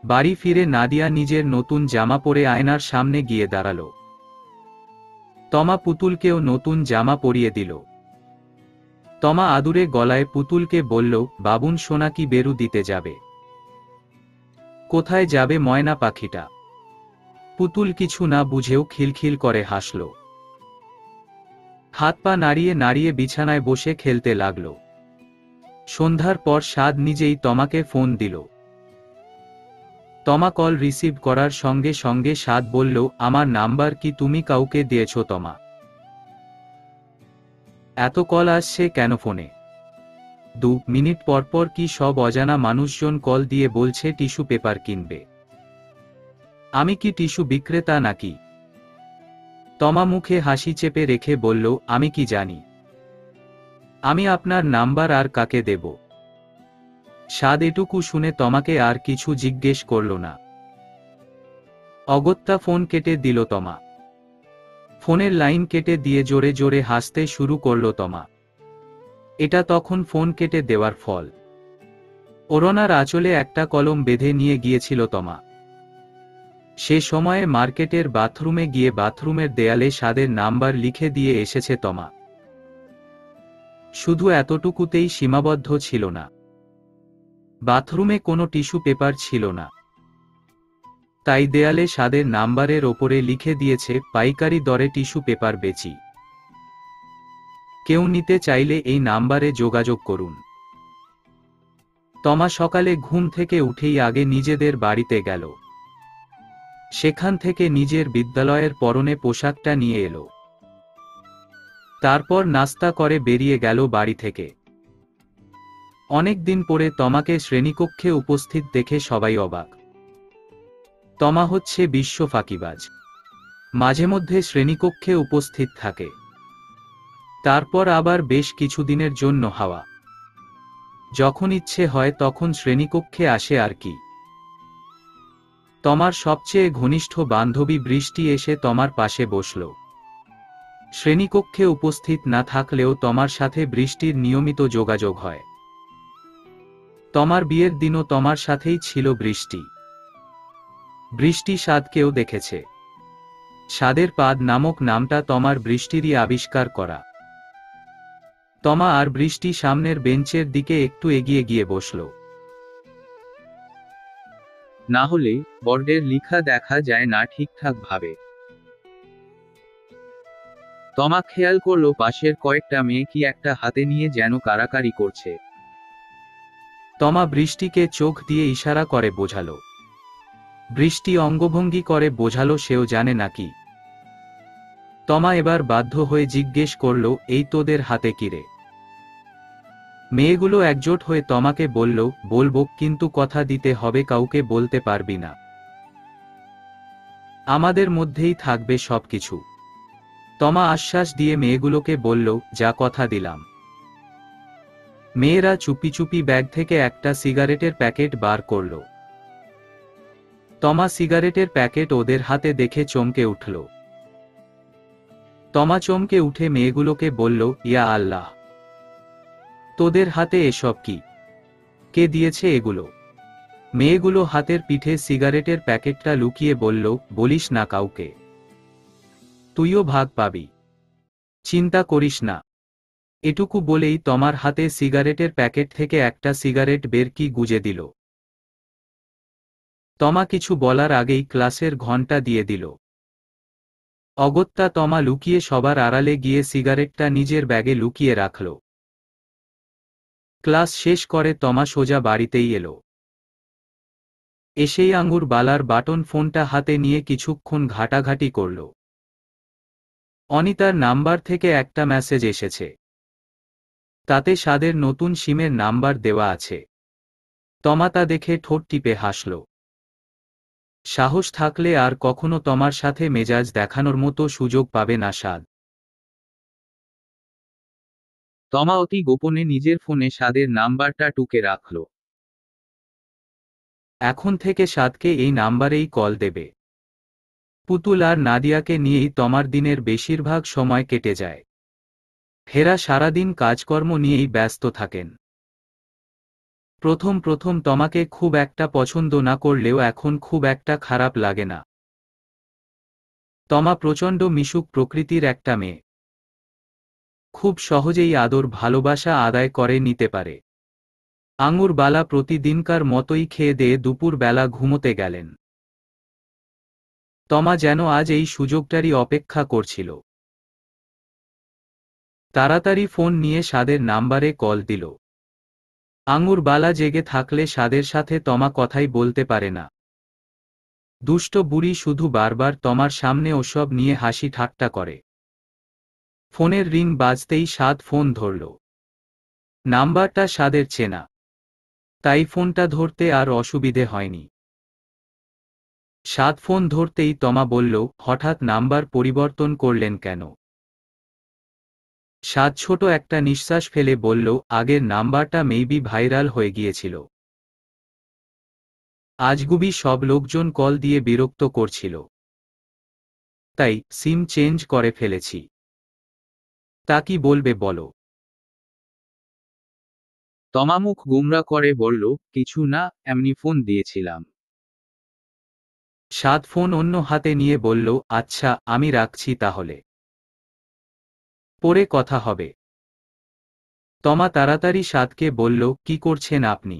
B: বাড়ি ফিরে নাদিয়া নিজের নতুন জামা পরে আয়নার সামনে গিয়ে দাঁড়াল। তমা পুতুলকেও নতুন জামা পরিয়ে দিল। তমা আদুরে গলায় পুতুলকে বলল, বাবুন সোনা কি বেরু দিতে যাবে? কোথায় যাবে ময়না পাখিটা? পুতুল কিছু না বুঝেও খিলখিল করে হাসল। হাত পা নাড়িয়ে নাড়িয়ে বিছানায় বসে খেলতে লাগল। সন্ধ্যার পর সাদ নিজেই তমাকে ফোন দিল। তমা কল রিসিভ করার সঙ্গে সঙ্গে সাদ বলল, আমার নাম্বার কি তুমি কাউকে দিয়েছ তমা? এত কল আসছে কেন ফোনে? 2 মিনিট পরপর কি সব অজানা মানুষজন কল দিয়ে বলছে টিস্যু পেপার কিনবে? আমি কি টিস্যু বিক্রেতা নাকি? তমা মুখে হাসি চেপে রেখে বলল, আমি কি জানি? আমি আপনার নাম্বার আর কাকে দেব? সাদ এটুকু শুনে তমাকে আর কিছু জিজ্ঞেস করল না। অগত্যা ফোন কেটে দিল তমা। ফোনের লাইন কেটে দিয়ে জোরে জোরে হাসতে শুরু করল তমা। এটা তখন ফোন কেটে দেওয়ার ফল। ওড়নার আঁচলে একটা কলম বেঁধে নিয়ে গিয়েছিল তমা। সে সময়ে মার্কেটের বাথরুমে গিয়ে বাথরুমের দেয়ালে সাদের নাম্বার লিখে দিয়ে এসেছে তমা। শুধু এতটুকুতেই সীমাবদ্ধ ছিল না। বাথরুমে কোনো টিস্যু পেপার ছিল না। তাই দেয়ালে সাদের নাম্বারের ওপরে লিখে দিয়েছে, পাইকারি দরে টিস্যু পেপার বেচি। কেউ নিতে চাইলে এই নাম্বারে যোগাযোগ করুন। তমা সকালে ঘুম থেকে উঠেই আগে নিজেদের বাড়িতে গেল। সেখান থেকে নিজের বিদ্যালয়ের পরনে পোশাকটা নিয়ে এলো। তারপর নাস্তা করে বেরিয়ে গেল বাড়ি থেকে। অনেক দিন পরে তমাকে শ্রেণীকক্ষে উপস্থিত দেখে সবাই অবাক। তমা হচ্ছে বিশ্ব ফাঁকিবাজ। মাঝে মধ্যে শ্রেণীকক্ষে উপস্থিত থাকে, তারপর আবার বেশ কিছুদিনের জন্য হাওয়া। যখন ইচ্ছে হয় তখন শ্রেণীকক্ষে আসে আর কি। তমার সবচেয়ে ঘনিষ্ঠ বান্ধবী বৃষ্টি এসে তমার পাশে বসল। শ্রেণীকক্ষে উপস্থিত না থাকলেও তমার সাথে বৃষ্টির নিয়মিত যোগাযোগ হয়। তমার বিয়ের দিনও তমার সাথেই ছিল বৃষ্টি। বৃষ্টি সাদকেও দেখেছে। সাদের পাদ নামক নামটা তমার বৃষ্টিরই আবিষ্কার করা। তমা আর বৃষ্টি সামনের বেঞ্চের দিকে একটু এগিয়ে গিয়ে বসল। না হলে বোর্ডের লেখা দেখা যায় না ঠিকঠাক ভাবে। তমা খেয়াল করল পাশের কয়েকটা মেয়ে কি একটা হাতে নিয়ে যেন কাড়াকাড়ি করছে। তমা বৃষ্টিকে চোখ দিয়ে ইশারা করে বোঝালো। বৃষ্টি অঙ্গভঙ্গি করে বোঝালো সেও জানে নাকি। তমা এবার বাধ্য হয়ে জিজ্ঞেস করল, এই তোদের হাতে কিরে? মেয়েগুলো একজোট হয়ে তমাকে বলল, বলবো, কিন্তু কথা দিতে হবে কাউকে বলতে পারবি না। আমাদের মধ্যেই থাকবে সবকিছু। তমা আশ্বাস দিয়ে মেয়েগুলোকে বলল, যা কথা দিলাম। মেয়েরা চুপি চুপি ব্যাগ থেকে একটা সিগারেটের প্যাকেট বার করল। তমা সিগারেটের প্যাকেট ওদের হাতে দেখে চমকে উঠল। তমা চমকে উঠে মেয়েগুলোকে বলল, ইয়া আল্লাহ, তোদের হাতে এসব কি? কে দিয়েছে এগুলো? মেয়েগুলো হাতের পিঠে সিগারেটের প্যাকেটটা লুকিয়ে বলল, বলিস না কাউকে, তুইও ভাগ পাবি, চিন্তা করিস না। এটুকু বলেই তমার হাতে সিগারেটের প্যাকেট থেকে একটা সিগারেট বের কি গুজে দিল। তমা কিছু বলার আগেই ক্লাসের ঘণ্টা দিয়ে দিল। অগত্যা তমা লুকিয়ে সবার আড়ালে গিয়ে সিগারেটটা নিজের ব্যাগে লুকিয়ে রাখল। ক্লাস শেষ করে তমা সোজা বাড়িতেই এলো। এসেই আঙ্গুর বালার বাটন ফোনটা হাতে নিয়ে কিছুক্ষণ ঘাটাঘাটি করল। অনিতার নাম্বার থেকে একটা মেসেজ এসেছে। তাতে সাদের নতুন সিমের নাম্বার দেওয়া আছে। তমা তা দেখে ঠোঁট টিপে হাসল। সাহস থাকলে আর কখনো তমার সাথে মেজাজ দেখানোর মতো সুযোগ পাবে না সাদ। তমা অতি গোপনে নিজের ফোনে সাদের নাম্বারটা টুকে রাখল। এখন থেকে সাদকে এই নাম্বারেই কল দেবে। পুতুল আর নাদিয়াকে নিয়েই তমার দিনের বেশিরভাগ সময় কেটে যায়। হেরা সারাদিন কাজকর্ম নিয়েই ব্যস্ত থাকেন। প্রথম প্রথম তমাকে খুব একটা পছন্দ না করলেও এখন খুব একটা খারাপ লাগে না। তমা প্রচণ্ড মিশুক প্রকৃতির একটা মেয়ে। খুব সহজেই আদর ভালোবাসা আদায় করে নিতে পারে। আঙুরবালা প্রতিদিনকার মতোই খেয়ে দিয়ে দুপুর বেলা ঘুমোতে গেলেন। তমা যেন আজ এই সুযোগটারই অপেক্ষা করছিল। তাড়াতাড়ি ফোন নিয়ে সাদের নাম্বারে কল দিল। আঙুরবালা জেগে থাকলে সাদের সাথে তমা কথাই বলতে পারে না। দুষ্ট বুড়ি শুধু বারবার তমার সামনে ওসব নিয়ে হাসি ঠাট্টা করে। ফোনের রিং বাজতেই সাদ ফোন ধরল। নাম্বারটা সাদের চেনা, তাই ফোনটা ধরতে আর অসুবিধে হয়নি। সাদ ফোন ধরতেই তমা বলল, হঠাৎ নাম্বার পরিবর্তন করলেন কেন? সাদ ছোট একটা নিঃশ্বাস ফেলে বলল, আগের নাম্বারটা মেবি ভাইরাল হয়ে গিয়েছিল। আজগুবি সব লোকজন কল দিয়ে বিরক্ত করছিল, তাই সিম চেঞ্জ করে ফেলেছি। তা কি বলবে বলো?
C: তমা মুখ গুমরা করে বলল, কিছু না, এমনি ফোন দিয়েছিলাম।
B: সাদ ফোন অন্য হাতে নিয়ে বলল, আচ্ছা আমি রাখছি তাহলে, পরে কথা হবে। তমা তাড়াতাড়ি সাদকে বলল, কি করছেন আপনি?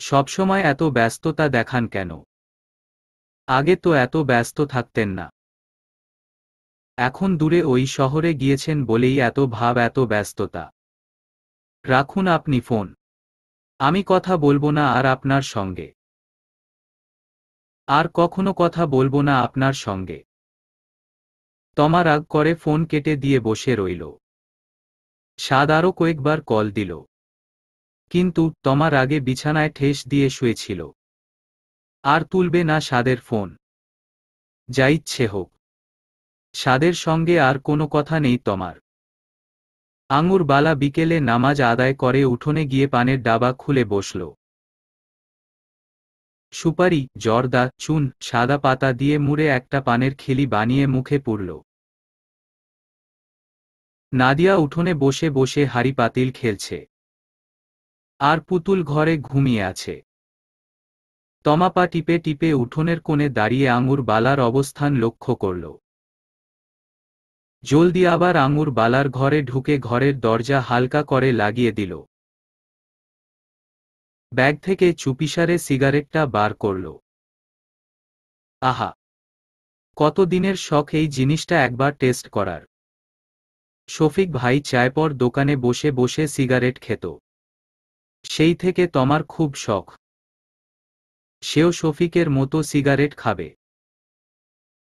B: সবসময় এত ব্যস্ততা দেখান কেন? আগে তো এত ব্যস্ত থাকতেন না। এখন দূরে ওই শহরে গিয়েছেন বলেই এত ভাব, এত ব্যস্ততা। রাখুন আপনি ফোন, আমি কথা বলবো না আর আপনার সঙ্গে, আর কখনো কথা বলবো না আপনার সঙ্গে। তমা রাগ করে ফোন কেটে দিয়ে বসে রইল। সাদ আরও কয়েকবার কল দিল, কিন্তু তমা রাগে বিছানায় ঠেস দিয়ে শুয়েছিল। আর তুলবে না সাদের ফোন, যা ইচ্ছে হোক। সাদের সঙ্গে আর কোনো কথা নেই তমার। আঙুরবালা বিকেলে নামাজ আদায় করে উঠোনে গিয়ে পানের ডাবা খুলে বসল। সুপারি, জর্দা, চুন, সাদা পাতা দিয়ে মুড়ে একটা পানের খিলি বানিয়ে মুখে পুরল। নাদিয়া উঠোনে বসে বসে হাঁড়ি পাতিল খেলছে, আর পুতুল ঘরে ঘুমিয়ে আছে। তমা পা টিপে টিপে উঠোনের কোণে দাঁড়িয়ে আঙুরবালার অবস্থান লক্ষ্য করল। জলদি আবার আঙুরবালার ঘরে ঢুকে ঘরের দরজা হালকা করে লাগিয়ে দিল। ব্যাগ থেকে চুপিসারে সিগারেটটা বার করল। আহা, কতদিনের শখ এই জিনিসটা একবার টেস্ট করার। শফিক ভাই চায়পর দোকানে বসে বসে সিগারেট খেত, সেই থেকে তমার খুব শখ সেও শফিকের মতো সিগারেট খাবে।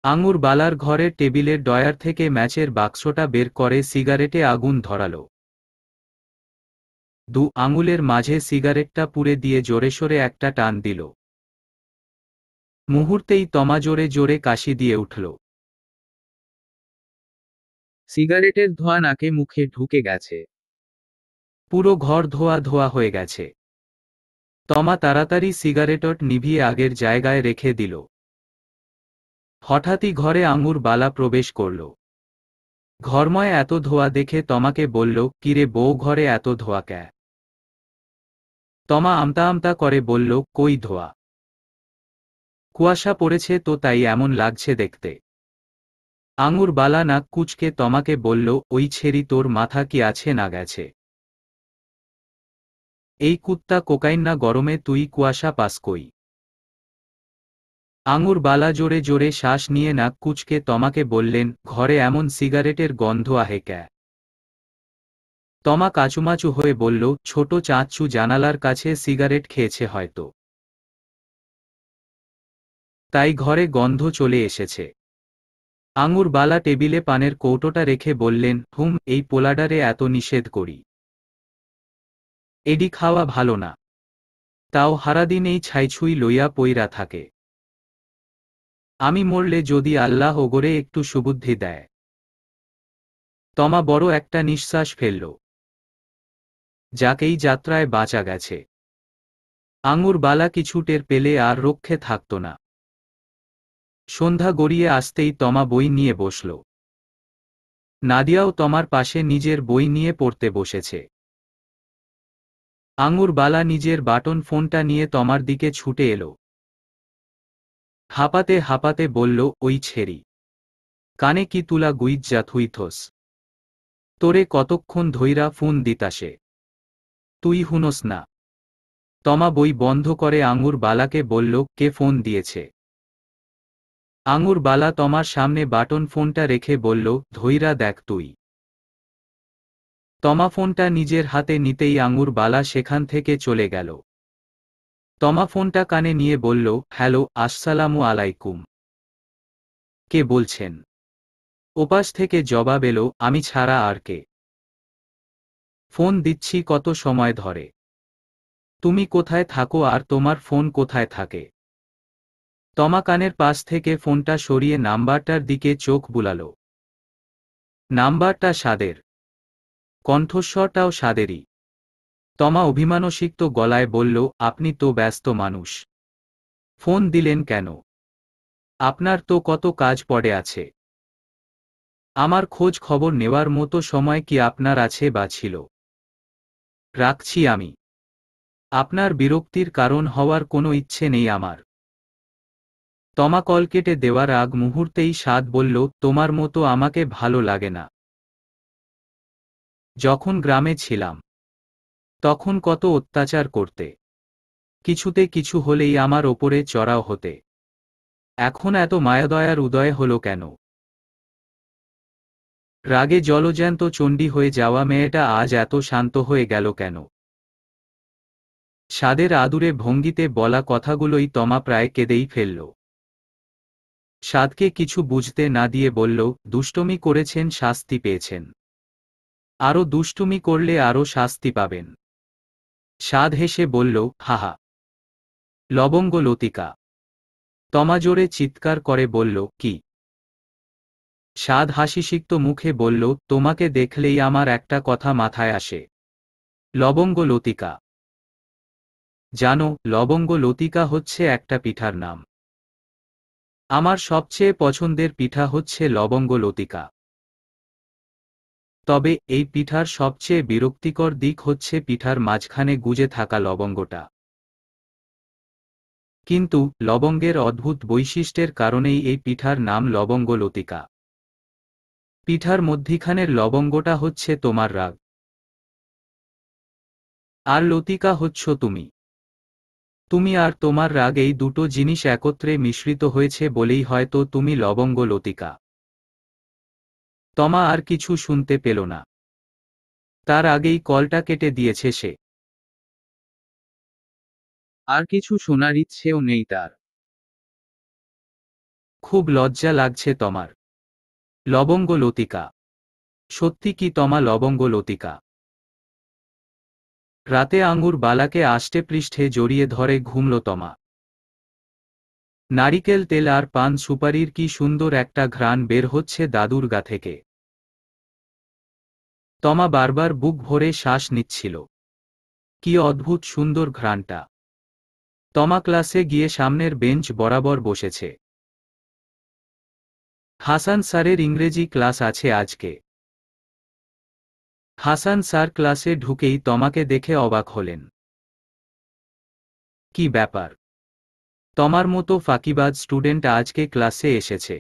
B: আঙুরবালার ঘরের টেবিলের ডয়ার থেকে ম্যাচের বাক্সটা বের করে সিগারেটে আগুন ধরাল। দু আঙুলের মাঝে সিগারেটটা পুড়ে দিয়ে জোরে সোরে একটা টান দিল। মুহূর্তেই তমা জোরে জোরে কাশি দিয়ে উঠল।
C: সিগারেটের ধোঁয়া নাকে মুখে ঢুকে গেছে।
B: পুরো ঘর ধোয়া ধোয়া হয়ে গেছে। তমা তাড়াতাড়ি সিগারেটট নিভিয়ে আগের জায়গায় রেখে দিল। হঠাৎই ঘরে আঙুরবালা প্রবেশ করল। ঘরময় এত ধোয়া দেখে তমাকে বলল, কিরে বউ, ঘরে এত ধোয়া ক্যা? তমা আমতা আমতা করে বলল, কই ধোয়া? কুয়াশা পড়েছে তো তাই এমন লাগছে দেখতে। আঙুরবালা নাক কুচকে তমাকে বলল, ওই ছেড়ি, তোর মাথা কি আছে না গেছে? এই কুত্তা কোকাইন না গরমে তুই কুয়াশা পাস কই? আঙুরবালা জোরে জোরে শ্বাস নিয়ে নাক কুচকে তমাকে বললেন, ঘরে এমন সিগারেটের গন্ধ আহে ক্যা? তমা কাচুমাচু হয়ে বলল, ছোট চাঁচু জানালার কাছে সিগারেট খেয়েছে হয়তো, তাই ঘরে গন্ধ চলে এসেছে। আঙুরবালা টেবিলে পানের কৌটোটা রেখে বললেন, এই পোলাডারে এত নিষেধ করি, এডি খাওয়া ভালো না, তাও হারাদিন এই ছাইছুই লইয়া পইরা থাকে। আমি মরলে যদি আল্লাহ ওগরে একটু সুবুদ্ধি দেয়। তমা বড় একটা নিঃশ্বাস ফেলল, যাকেই যাত্রায় বাঁচা গেছে। আঙুরবালা কিছু টের পেলে আর রক্ষে থাকত না। সন্ধ্যা গড়িয়ে আসতেই তমা বই নিয়ে বসল। নাদিয়াও তমার পাশে নিজের বই নিয়ে পড়তে বসেছে। আঙুরবালা নিজের বাটন ফোনটা নিয়ে তমার দিকে ছুটে এলো। হাঁপাতে হাঁপাতে বলল, ওই ছেড়ি, কানে কি তুলা গুইজ্জা থুইথোস? তোরে কতক্ষণ ধইরা ফোন দিতাসে, তুই হুনস না। তমা বই বন্ধ করে আঙুর বালাকে বলল, কে ফোন দিয়েছে? আঙুর বালা তমার সামনে বাটন ফোনটা রেখে বলল, ধইরা দেখ তুই। তমা ফোনটা নিজের হাতে নিতেই আঙুর বালা সেখান থেকে চলে গেল। তমা ফোনটা কানে নিয়ে বলল, হ্যালো, আসসালামু আলাইকুম। কে বলছেন? ওপাশ থেকে জবাব এলো, আমি ছাড়া আর কে? ফোন দিচ্ছি কত সময় ধরে। তুমি কোথায় থাকো আর তোমার ফোন কোথায় থাকে? তমা কানের পাশ থেকে ফোনটা সরিয়ে নাম্বারটার দিকে চোখ বুলালো। নাম্বারটা সাদের। কণ্ঠস্বরটাও সাদেরই। তমা অভিমানসিক্ত গলায় বলল, আপনি তো ব্যস্ত মানুষ, ফোন দিলেন কেন? আপনার তো কত কাজ পড়ে আছে। আমার খোঁজ খবর নেওয়ার মতো সময় কি আপনার আছে বা ছিল? রাখছি আমি। আপনার বিরক্তির কারণ হওয়ার কোনো ইচ্ছে নেই আমার। তমা কল কেটে দেওয়ার আগ মুহূর্তেই সাদ বলল, তোমার মতো আমাকে ভালো লাগে না। যখন গ্রামে ছিলাম তখন কত অত্যাচার করতে, কিছুতে কিছু হলেই আমার ওপরে চড়াও হতে। এখন এত মায়াদয়ার উদয় হলো কেন? রাগে জলজ্যান্ত চণ্ডী হয়ে যাওয়া মেয়েটা আজ এত শান্ত হয়ে গেল কেন? সাদের আদুরে ভঙ্গিতে বলা কথাগুলোই তমা প্রায় কেঁদেই ফেলল। সাদকে কিছু বুঝতে না দিয়ে বলল, দুষ্টুমি করেছেন, শাস্তি পেয়েছেন। আরও দুষ্টুমি করলে আরও শাস্তি পাবেন। সাদ হেসে বলল, হাহা। লবঙ্গ লতিকা। তমা জোরে চিৎকার করে বলল, কি? সাদ হাসিসিক্ত মুখে বলল, তোমাকে দেখলেই আমার একটা কথা মাথায় আসে। লবঙ্গ লতিকা। জানো, লবঙ্গ লতিকা হচ্ছে একটা পিঠার নাম। আমার সবচেয়ে পছন্দের পিঠা হচ্ছে লবঙ্গ লতিকা। তবে এই পিঠার সবচেয়ে বিরক্তিকর দিক হচ্ছে পিঠার মাঝখানে গুজে থাকা লবঙ্গটা। কিন্তু লবঙ্গের অদ্ভুত বৈশিষ্ট্যের কারণেই এই পিঠার নাম লবঙ্গ লতিকা। পিঠার মধ্যিখানের লবঙ্গটা হচ্ছে তোমার রাগ, আর লতিকা হচ্ছ তুমি। তুমি আর তোমার রাগ, এই দুটো জিনিস একত্রে মিশ্রিত হয়েছে বলেই হয়তো তুমি লবঙ্গ লতিকা। তমা আর কিছু শুনতে পেল না। তার আগেই কলটা কেটে দিয়েছে সে।
C: আর কিছু শোনার ইচ্ছেও নেই তার।
B: খুব লজ্জা লাগছে তমার। লবঙ্গ লতিকা। সত্যি কি তমা লবঙ্গ লতিকা? রাতে আঙুর বালাকে আষ্টে পৃষ্ঠে জড়িয়ে ধরে ঘুমল তমা। নারিকেল তেল আর পান সুপারির কি সুন্দর একটা ঘ্রাণ বের হচ্ছে দাদুর গা থেকে। তমা বারবার বুক ভরে শ্বাস নিচ্ছিল। কি অদ্ভুত সুন্দর ঘ্রাণটা। তমা ক্লাসে গিয়ে সামনের বেঞ্চ বরাবর বসেছে। হাসান স্যারের ইংরেজি ক্লাস আছে আজকে। হাসান স্যার ক্লাসে ঢুকেই তমাকে দেখে অবাক হলেন। কি ব্যাপার? তমার মতো ফাঁকিবাজ স্টুডেন্ট আজকে ক্লাসে এসেছে,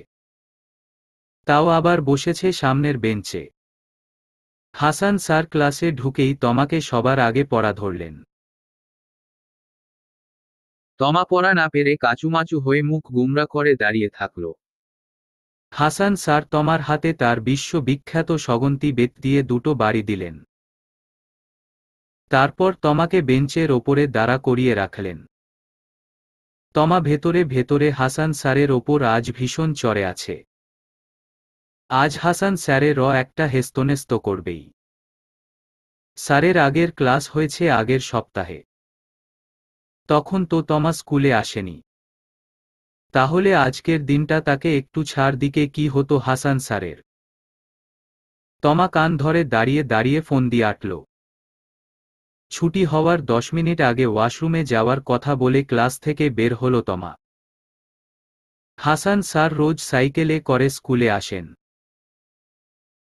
B: তাও আবার বসেছে সামনের বেঞ্চে। হাসান স্যার ক্লাসে ঢুকেই তমাকে সবার আগে পড়া ধরলেন।
C: তমা পড়া না পেরে কাচুমাচু হয়ে মুখ গুমরা করে দাঁড়িয়ে থাকল।
B: হাসান স্যার তমার হাতে তার বিশ্ববিখ্যাত সগন্তি বেত দিয়ে দুটো বাড়ি দিলেন। তারপর তমাকে বেঞ্চের ওপরে দাঁড়া করিয়ে রাখলেন। তমা ভেতরে ভেতরে হাসান স্যারের ওপর আজ ভীষণ চড়ে আছে। আজ হাসান স্যারের একটা হেস্তনেস্ত করবেই। স্যারের আগের ক্লাস হয়েছে আগের সপ্তাহে। তখন তো তমা স্কুলে আসেনি। তাহলে আজকের দিনটা তাকে একটু ছাড় দিকে কি হতো হাসান স্যারের। তমা কান ধরে দাঁড়িয়ে দাঁড়িয়ে ফোন দিয়ে আটল। ছুটি হওয়ার 10 মিনিট আগে ওয়াশরুমে যাওয়ার কথা বলে ক্লাস থেকে বের হলো তমা। হাসান স্যার রোজ সাইকেলে করে স্কুলে আসেন।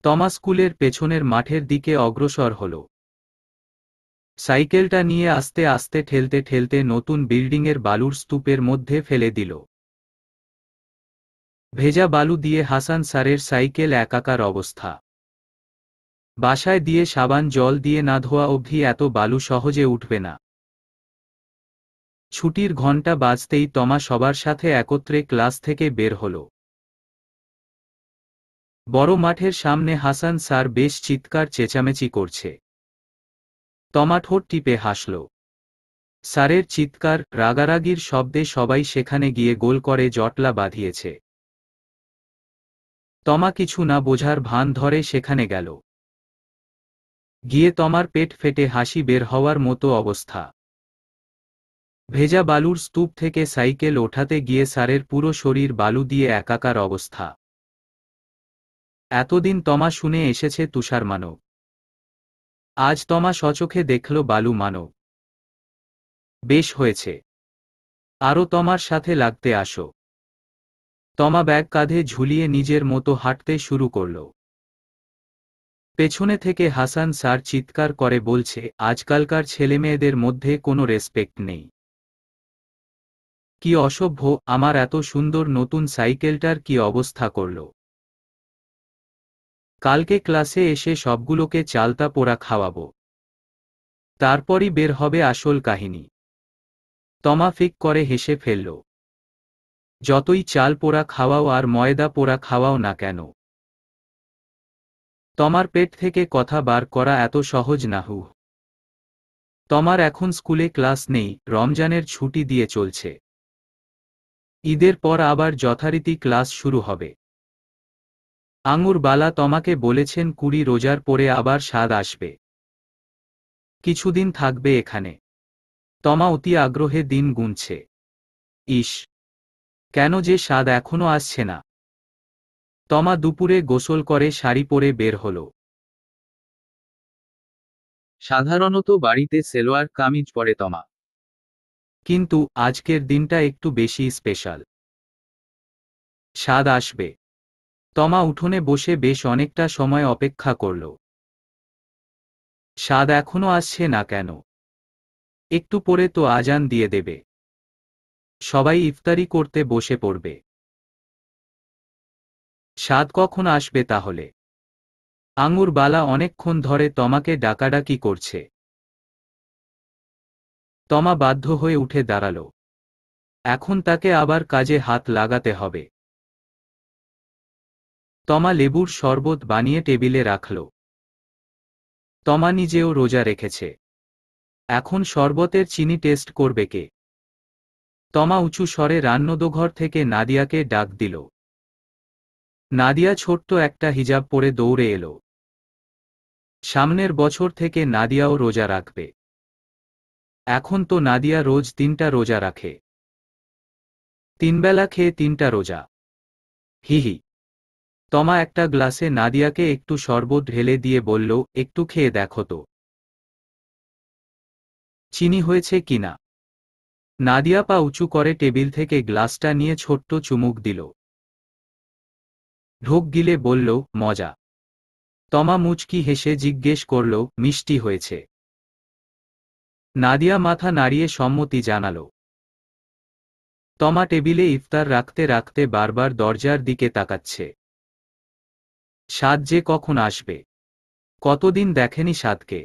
B: তমা স্কুলের পেছনের মাঠের দিকে অগ্রসর হল। সাইকেলটা নিয়ে আস্তে আস্তে ঠেলতে ঠেলতে নতুন বিল্ডিংয়ের বালুর স্তূপের মধ্যে ফেলে দিল। ভেজা বালু দিয়ে হাসান স্যারের সাইকেল একাকার অবস্থা। বাসায় দিয়ে সাবান জল দিয়ে না ধোয়া অবধি এত বালু সহজে উঠবে না। ছুটির ঘণ্টা বাজতেই তমা সবার সাথে একত্রে ক্লাস থেকে বের হলো। বড় মাঠের সামনে হাসান স্যার বেশ চিৎকার চেঁচামেচি করছে। তমা ঠোঁট টিপে হাসল। স্যারের চিৎকার, রাগারাগির শব্দে সবাই সেখানে গিয়ে গোল করে জটলা বাঁধিয়েছে। তমা কিছু না বোঝার ভান ধরে সেখানে গেল। গিয়ে তমার পেট ফেটে হাসি বের হওয়ার মতো অবস্থা। ভেজা বালুর স্তূপ থেকে সাইকেল ওঠাতে গিয়ে স্যারের পুরো শরীর বালু দিয়ে একাকার অবস্থা। এতদিন তমা শুনে এসেছে তুষার মানব। আজ তমা সচোখে দেখল বালু মানব। বেশ হয়েছে, আরও তমার সাথে লাগতে আসো। তমা ব্যাগ কাঁধে ঝুলিয়ে নিজের মতো হাঁটতে শুরু করল। পেছনে থেকে হাসান স্যার চিৎকার করে বলছে, আজকালকার ছেলেমেয়েদের মধ্যে কোনো রেসপেক্ট নেই। কি অসভ্য, আমার এত সুন্দর নতুন সাইকেলটার কি অবস্থা করল। কালকে ক্লাসে এসে সবগুলোকে চালতা পোড়া খাওয়াবো। তারপরই বের হবে আসল কাহিনী। তমা ফিক করে হেসে ফেলল। যতই চাল পোড়া খাওয়াও আর ময়দা পোড়া খাওয়াও না কেন, তমার পেট থেকে কথা বার করা এত সহজ না। তমার এখন স্কুলে ক্লাস নেই, রমজানের ছুটি দিয়ে চলছে। ঈদের পর আবার যথারীতি ক্লাস শুরু হবে। আঙুর বালা তমাকে বলেছেন 20 রোজার পরে আবার স্বাদ আসবে, কিছুদিন থাকবে এখানে। তমা অতি আগ্রহে দিন গুনছে। ইস, কেন যে স্বাদ এখনো আসছে না। তমা দুপুরে গোসল করে শাড়ি পরে বের হল।
C: সাধারণত বাড়িতে সেলোয়ার কামিজ পরে তমা।
B: কিন্তু আজকের দিনটা একটু বেশি স্পেশাল। স্বাদ আসবে। তমা উঠোনে বসে বেশ অনেকটা সময় অপেক্ষা করল। স্বাদ এখনো আসছে না কেন? একটু পরে তো আজান দিয়ে দেবে, সবাই ইফতারি করতে বসে পড়বে। স্বাদ কখন আসবে তাহলে? আঙুর বালা অনেকক্ষণ ধরে তমাকে ডাকাডাকি করছে। তমা বাধ্য হয়ে উঠে দাঁড়াল। এখন তাকে আবার কাজে হাত লাগাতে হবে। তমা লেবুর শরবত বানিয়ে টেবিলে রাখল। তমা নিজেও রোজা রেখেছে। এখন শরবতের চিনি টেস্ট করবে কে? তমা উঁচু স্বরে রান্নদোঘর থেকে নাদিয়াকে ডাক দিল। নাদিয়া ছোট্ট একটা হিজাব পরে দৌড়ে এলো। সামনের বছর থেকে নাদিয়াও রোজা রাখবে। এখন তো নাদিয়া রোজ 3টা রোজা রাখে। 3 বেলা খেয়ে 3টা রোজা। হিহি। তমা একটা গ্লাসে নাদিয়াকে একটু শরবত ঢেলে দিয়ে বলল, একটু খেয়ে দেখো তো, চিনি হয়েছে কিনা। নাদিয়া পা উঁচু করে টেবিল থেকে গ্লাসটা নিয়ে ছোট্ট চুমুক দিল। ঢোক গিলে বলল, মজা। তমা মুচকি হেসে জিজ্ঞেস করল, মিষ্টি হয়েছে? নাদিয়া মাথা নাড়িয়ে সম্মতি জানাল। তমা টেবিলে ইফতার রাখতে রাখতে বারবার দরজার দিকে তাকাচ্ছে। স্বাদ যে কখন আসবে। কতদিন দেখেনি স্বাদকে।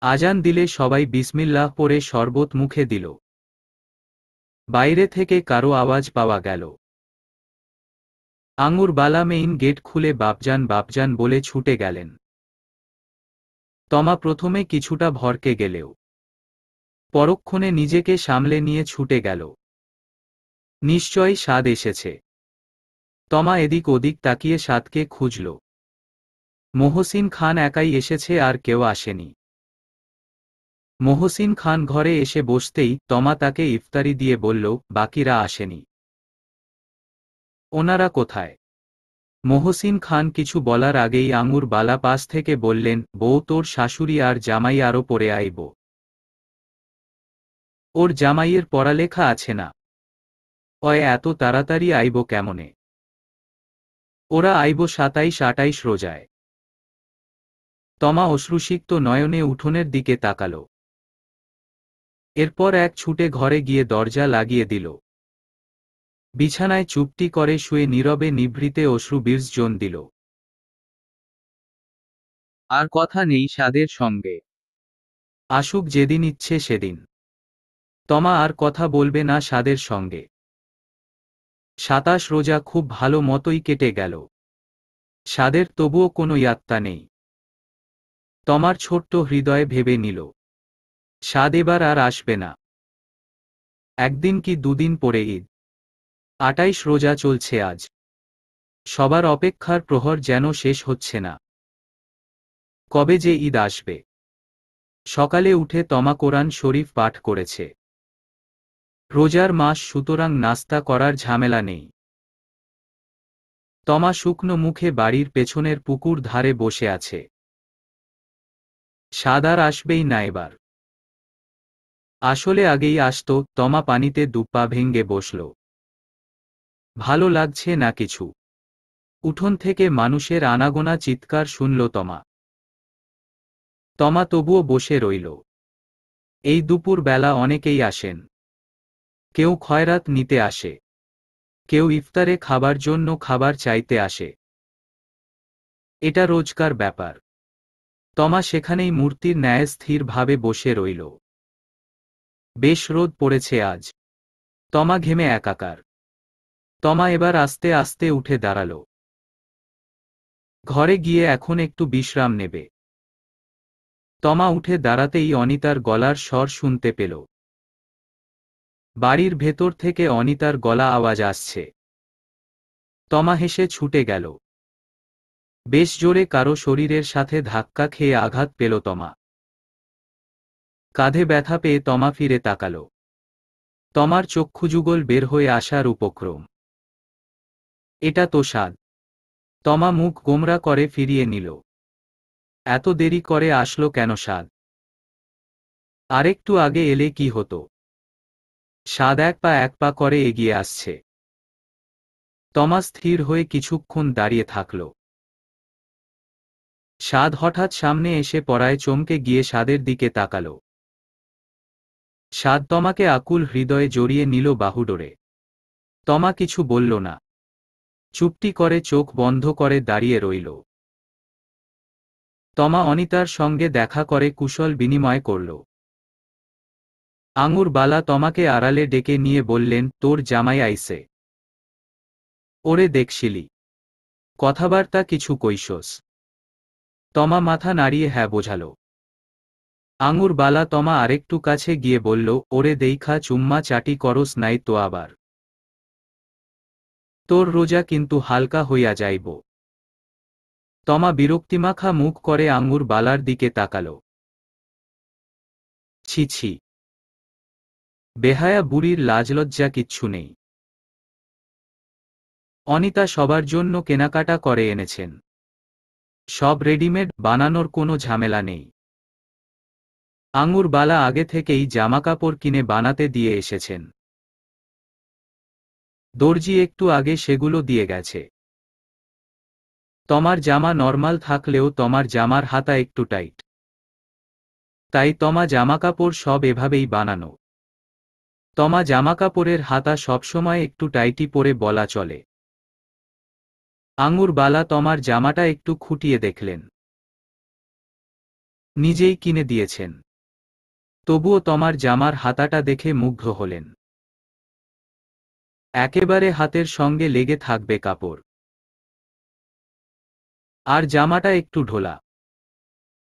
B: আজান দিলে সবাই বিসমিল্লাহ পড়ে শরবত মুখে দিল। বাইরে থেকে কারো আওয়াজ পাওয়া গেল। আঙুর বালা মেইন গেট খুলে বাপজান বাপজান বলে ছুটে গেলেন। তমা প্রথমে কিছুটা ভরকে গেলেও পরক্ষণে নিজেকে সামলে নিয়ে ছুটে গেল। নিশ্চয়ই স্বাদ এসেছে। তমা এদিক ওদিক তাকিয়ে স্বাদকে খুঁজল। মহসিন খান একাই এসেছে, আর কেউ আসেনি। মহসিন খান ঘরে এসে বসতেই তমা তাকে ইফতারি দিয়ে বলল, বাকিরা আসেনি। ওনারা কোথায়? মহসিন খান কিছু বলার আগেই আঙুর বালা পাশ থেকে বললেন, বউ তোর শাশুড়ি আর জামাই আরও পরে আইব। ওর জামাইয়ের পড়ালেখা আছে না? অয় এত তাড়াতাড়ি আইব কেমনে? ওরা আইব 27-28 রোজায়। তমা অশ্রুসিক্ত নয়নে উঠোনের দিকে তাকাল। এরপর এক ছুটে ঘরে গিয়ে দরজা লাগিয়ে দিল। বিছানায় চুপটি করে শুয়ে নীরবে নিভৃতে অশ্রু বিসর্জন দিল।
C: আর কথা নেই স্বাদের সঙ্গে।
B: আসুক যেদিন ইচ্ছে সেদিন। তমা আর কথা বলবে না স্বাদের সঙ্গে। 27 রোজা খুব ভালো মতোই কেটে গেল। স্বাদের তবুও কোনো ইয়াত্তা নেই। তমার ছোট্ট হৃদয়ে ভেবে নিল, স্বাদ এবার আর আসবে না। একদিন কি দুদিন পরে ঈদ। 28 রোজা চলছে আজ। সবার অপেক্ষার প্রহর যেন শেষ হচ্ছে না। কবে যে ঈদ আসবে। সকালে উঠে তমা কোরআন শরীফ পাঠ করেছে। রোজার মাস সুতরাং নাস্তা করার ঝামেলা নেই। তমা শুকনো মুখে বাড়ির পেছনের পুকুর ধারে বসে আছে। স্বাদ আর আসবেই না এবার। আসলে আগেই আসতো। তমা পানিতে দুপা ভেঙ্গে বসল। ভালো লাগছে না কিছু। উঠোন থেকে মানুষের আনাগোনা চিৎকার শুনল তমা। তমা তবুও বসে রইল। এই দুপুর বেলা অনেকেই আসেন। কেউ খয়রাত নিতে আসে, কেউ ইফতারে খাবার জন্য খাবার চাইতে আসে। এটা রোজকার ব্যাপার। তমা সেখানেই মূর্তির ন্যায় স্থিরভাবে বসে রইল। বেশ রোদ পড়েছে আজ। তমা ঘেমে একাকার। তমা এবার আস্তে আস্তে উঠে দাঁড়াল। ঘরে গিয়ে এখন একটু বিশ্রাম নেবে। তমা উঠে দাঁড়াতেই অনিতার গলার স্বর শুনতে পেল। বাড়ির ভেতর থেকে অনিতার গলা আওয়াজ আসছে। তমা হেসে ছুটে গেল। বেশ জোরে কারো শরীরের সাথে ধাক্কা খেয়ে আঘাত পেল তমা। কাঁধে ব্যথা পেয়ে তমা ফিরে তাকাল। তমার চক্ষুযুগল বের হয়ে আসার উপক্রম। এটা তো স্বাদ। তমা মুখ গোমরা করে ফিরিয়ে নিল। এত দেরি করে আসলো কেন স্বাদ? আরেকটু আগে এলে কি হতো? স্বাদ এক পা করে এগিয়ে আসছে। তমা স্থির হয়ে কিছুক্ষণ দাঁড়িয়ে থাকল। স্বাদ হঠাৎ সামনে এসে পড়ায় চমকে গিয়ে স্বাদের দিকে তাকাল। স্বাদ তমাকে আকুল হৃদয়ে জড়িয়ে নিল বাহুডোরে। তমা কিছু বলল না। চুপটি করে চোখ বন্ধ করে দাঁড়িয়ে রইল। তমা অনিতার সঙ্গে দেখা করে কুশল বিনিময় করল। আঙুর বালা তমাকে আড়ালে ডেকে নিয়ে বললেন, তোর জামাই আইছে। ওরে দেখছিলি? কথাবার্তা কিছু কইসস? তমা মাথা নাড়িয়ে হ্যাঁ বোঝাল। আঙুর বালা তমা আরেকটু কাছে গিয়ে বলল, ওরে দেইখা চুম্মা চাটি করস নাই তো আবার? তোর রোজা কিন্তু হালকা হইয়া যাইব। তমা বিরক্তিমাখা মুখ করে আঙুর বালার দিকে তাকাল। ছি ছি, বেহায়া বুড়ির লাজলজ্জা কিচ্ছু নেই। অনিতা সবার জন্য কেনাকাটা করে এনেছেন। সব রেডিমেড, বানানোর কোনো ঝামেলা নেই। আঙুর বালা আগে থেকেই জামাকাপড় কিনে বানাতে দিয়ে এসেছেন। দর্জি একটু আগে সেগুলো দিয়ে গেছে। তমার জামা নরমাল থাকলেও তমার জামার হাতা একটু টাইট। তাই তমা জামাকাপড় সব এভাবেই বানানো। তমা জামাকাপড়ের হাতা সবসময় একটু টাইটি পরে বলা চলে। আঙুর বালা তমার জামাটা একটু খুঁটিয়ে দেখলেন। নিজেই কিনে দিয়েছেন। তবুও তমার জামার হাতাটা দেখে মুগ্ধ হলেন। একেবারে হাতের সঙ্গে লেগে থাকবে কাপড়। আর জামাটা একটু ঢোলা।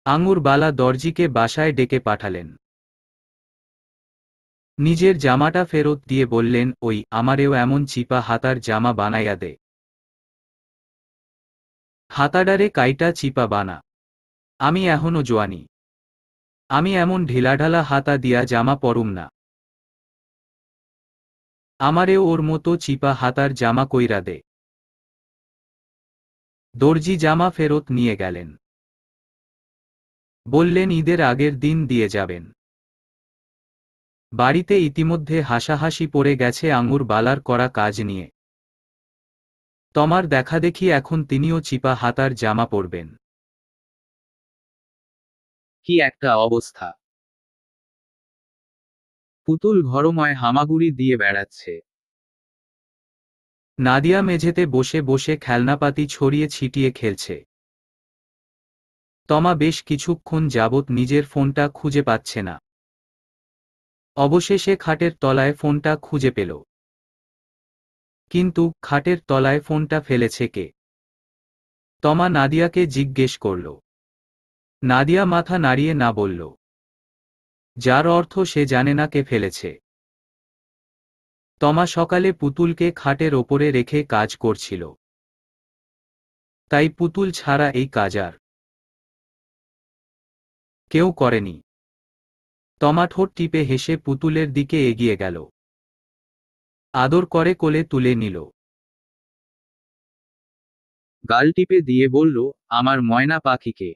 B: আঙুর বালা দর্জিকে বাসায় ডেকে পাঠালেন। নিজের জামাটা ফেরত দিয়ে বললেন, ওই আমারেও এমন চিপা হাতার জামা বানাইয়া দে। হাতাডারে কাইটা চিপা বানা। আমি এখনো জোয়ানি। আমি এমন ঢিলাঢালা হাতা দিয়া জামা পরুম না। আমারেও ওর মতো চিপা হাতার জামা কইরা দে। দর্জি জামা ফেরত নিয়ে গেলেন। বললেন ঈদের আগের দিন দিয়ে যাবেন। বাড়িতে ইতিমধ্যে হাসাহাসি পড়ে গেছে আঙুর বালার করা কাজ নিয়ে। তমার দেখাদেখি এখন তিনিও চিপা হাতার জামা পরবেন।
C: কি একটা অবস্থা! পুতুল ঘরময় হামাগুড়ি দিয়ে বেড়াচ্ছে।
B: নাদিয়া মেঝেতে বসে বসে খেলনাপাতি ছড়িয়ে ছিটিয়ে খেলছে। তমা বেশ কিছুক্ষণ যাবৎ নিজের ফোনটা খুঁজে পাচ্ছে না। অবশেষে খাটের তলায় ফোনটা খুঁজে পেল। কিন্তু খাটের তলায় ফোনটা ফেলেছে কে? তমা নাদিয়াকে জিজ্ঞেস করল। নাদিয়া মাথা নাড়িয়ে না বলল, যার অর্থ সে জানে না কে ফেলেছে। তমা সকালে পুতুলকে খাটের ওপরে রেখে কাজ করছিল, তাই পুতুল ছাড়া এই কাজ আর কেউ করেনি। তমা ঠোঁট টিপে হেসে পুতুলের দিকে এগিয়ে গেল, আদর করে কোলে তুলে নিল।
C: গাল টিপে দিয়ে বলল, আমার ময়না পাখিকে।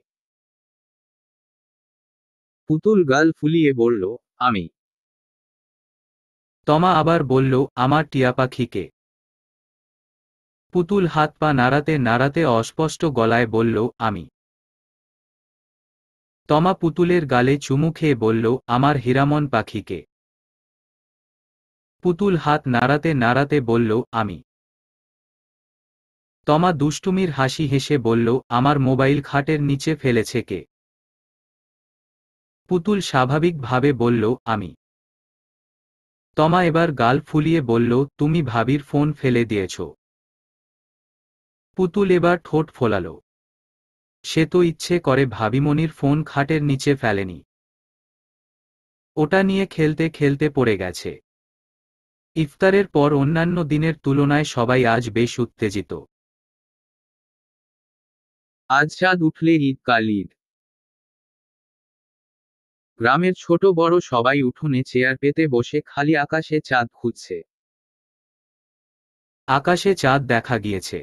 C: পুতুল গাল ফুলিয়ে বলল, আমি।
B: তমা আবার বলল, আমার টিয়া পাখিকে। পুতুল হাত পা নাড়াতে নাড়াতে অস্পষ্ট গলায় বলল, আমি। তমা পুতুলের গালে চুমু খেয়ে বলল, আমার হীরামন পাখিকে। পুতুল হাত নাড়াতে নাড়াতে বলল, আমি। তমা দুষ্টুমির হাসি হেসে বলল, আমার মোবাইল খাটের নিচে ফেলেছে কে? পুতুল স্বাভাবিকভাবে বলল, আমি। তমা এবার গাল ফুলিয়ে বলল, তুমি ভাবির ফোন ফেলে দিয়েছ। পুতুল এবার ঠোঁট ফোলাল। সে তো ইচ্ছে করে ভাবিমণির ফোন খাটের নিচে ফেলেনি, ওটা নিয়ে খেলতে খেলতে পড়ে গেছে। ইফতারের পর অন্যান্য দিনের তুলনায় সবাই আজ বেশ উত্তেজিত।
C: আজ চাঁদ উঠলে ঈদ, কাল ঈদ। গ্রামের ছোট বড় সবাই উঠোনে চেয়ার পেতে বসে খালি আকাশে চাঁদ খুঁজছে।
B: আকাশে চাঁদ দেখা গিয়েছে।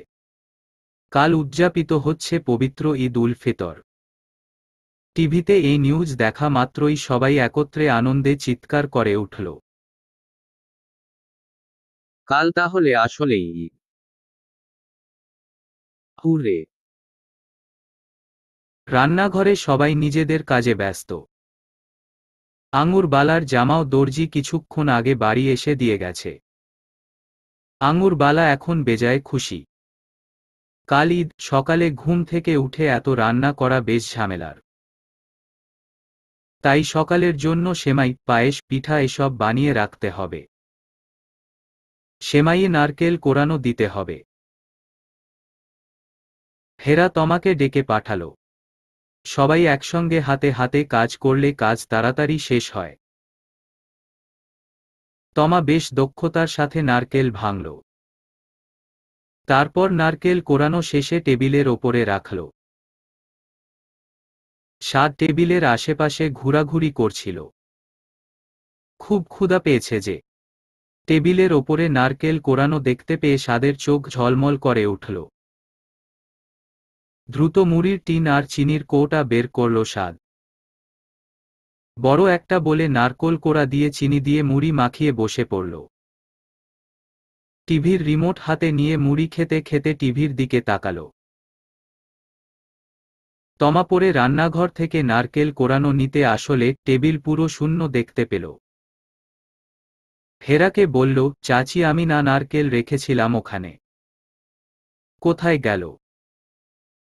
B: কাল উদযাপিত হচ্ছে পবিত্র ঈদ উল ফিতর। টিভিতে এই নিউজ দেখা মাত্রই সবাই একত্রে আনন্দে চিৎকার করে উঠল।
C: কাল তাহলে আসলেই ঈদ। হুররে!
B: রান্নাঘরে সবাই নিজেদের কাজে ব্যস্ত। আঙুর বালার জামাও দর্জি কিছুক্ষণ আগে বাড়ি এসে দিয়ে গেছে। আঙুর বালা এখন বেজায় খুশি। কাল ঈদ, সকালে ঘুম থেকে উঠে এত রান্না করা বেশ ঝামেলার। তাই সকালের জন্য সেমাই, পায়েস, পিঠা এসব বানিয়ে রাখতে হবে। সেমাইয়ে নারকেল কোরানো দিতে হবে। হেরা তমাকে ডেকে পাঠালো। সবাই একসঙ্গে হাতে হাতে কাজ করলে কাজ তাড়াতাড়ি শেষ হয়। তমা বেশ দক্ষতার সাথে নারকেল ভাঙল। তারপর নারকেল কোরানো শেষে টেবিলের ওপরে রাখল। স্বাদ টেবিলের আশেপাশে ঘোরাঘুরি করছিল। খুব ক্ষুধা পেয়েছে যে। টেবিলের ওপরে নারকেল কোরানো দেখতে পেয়ে স্বাদের চোখ ঝলমল করে উঠল। দ্রুত মুড়ির টিন আর চিনির কৌটা বের করল স্বাদ। বড় একটা বলে নারকোল কোড়া দিয়ে চিনি দিয়ে মুড়ি মাখিয়ে বসে পড়ল। টিভির রিমোট হাতে নিয়ে মুড়ি খেতে খেতে টিভির দিকে তাকাল। তমা পরে রান্নাঘর থেকে নারকেল কোরানো নিতে আসলে টেবিল পুরো শূন্য দেখতে পেল। হেরাকে বলল, চাচি আমি না নারকেল রেখেছিলাম ওখানে, কোথায় গেল?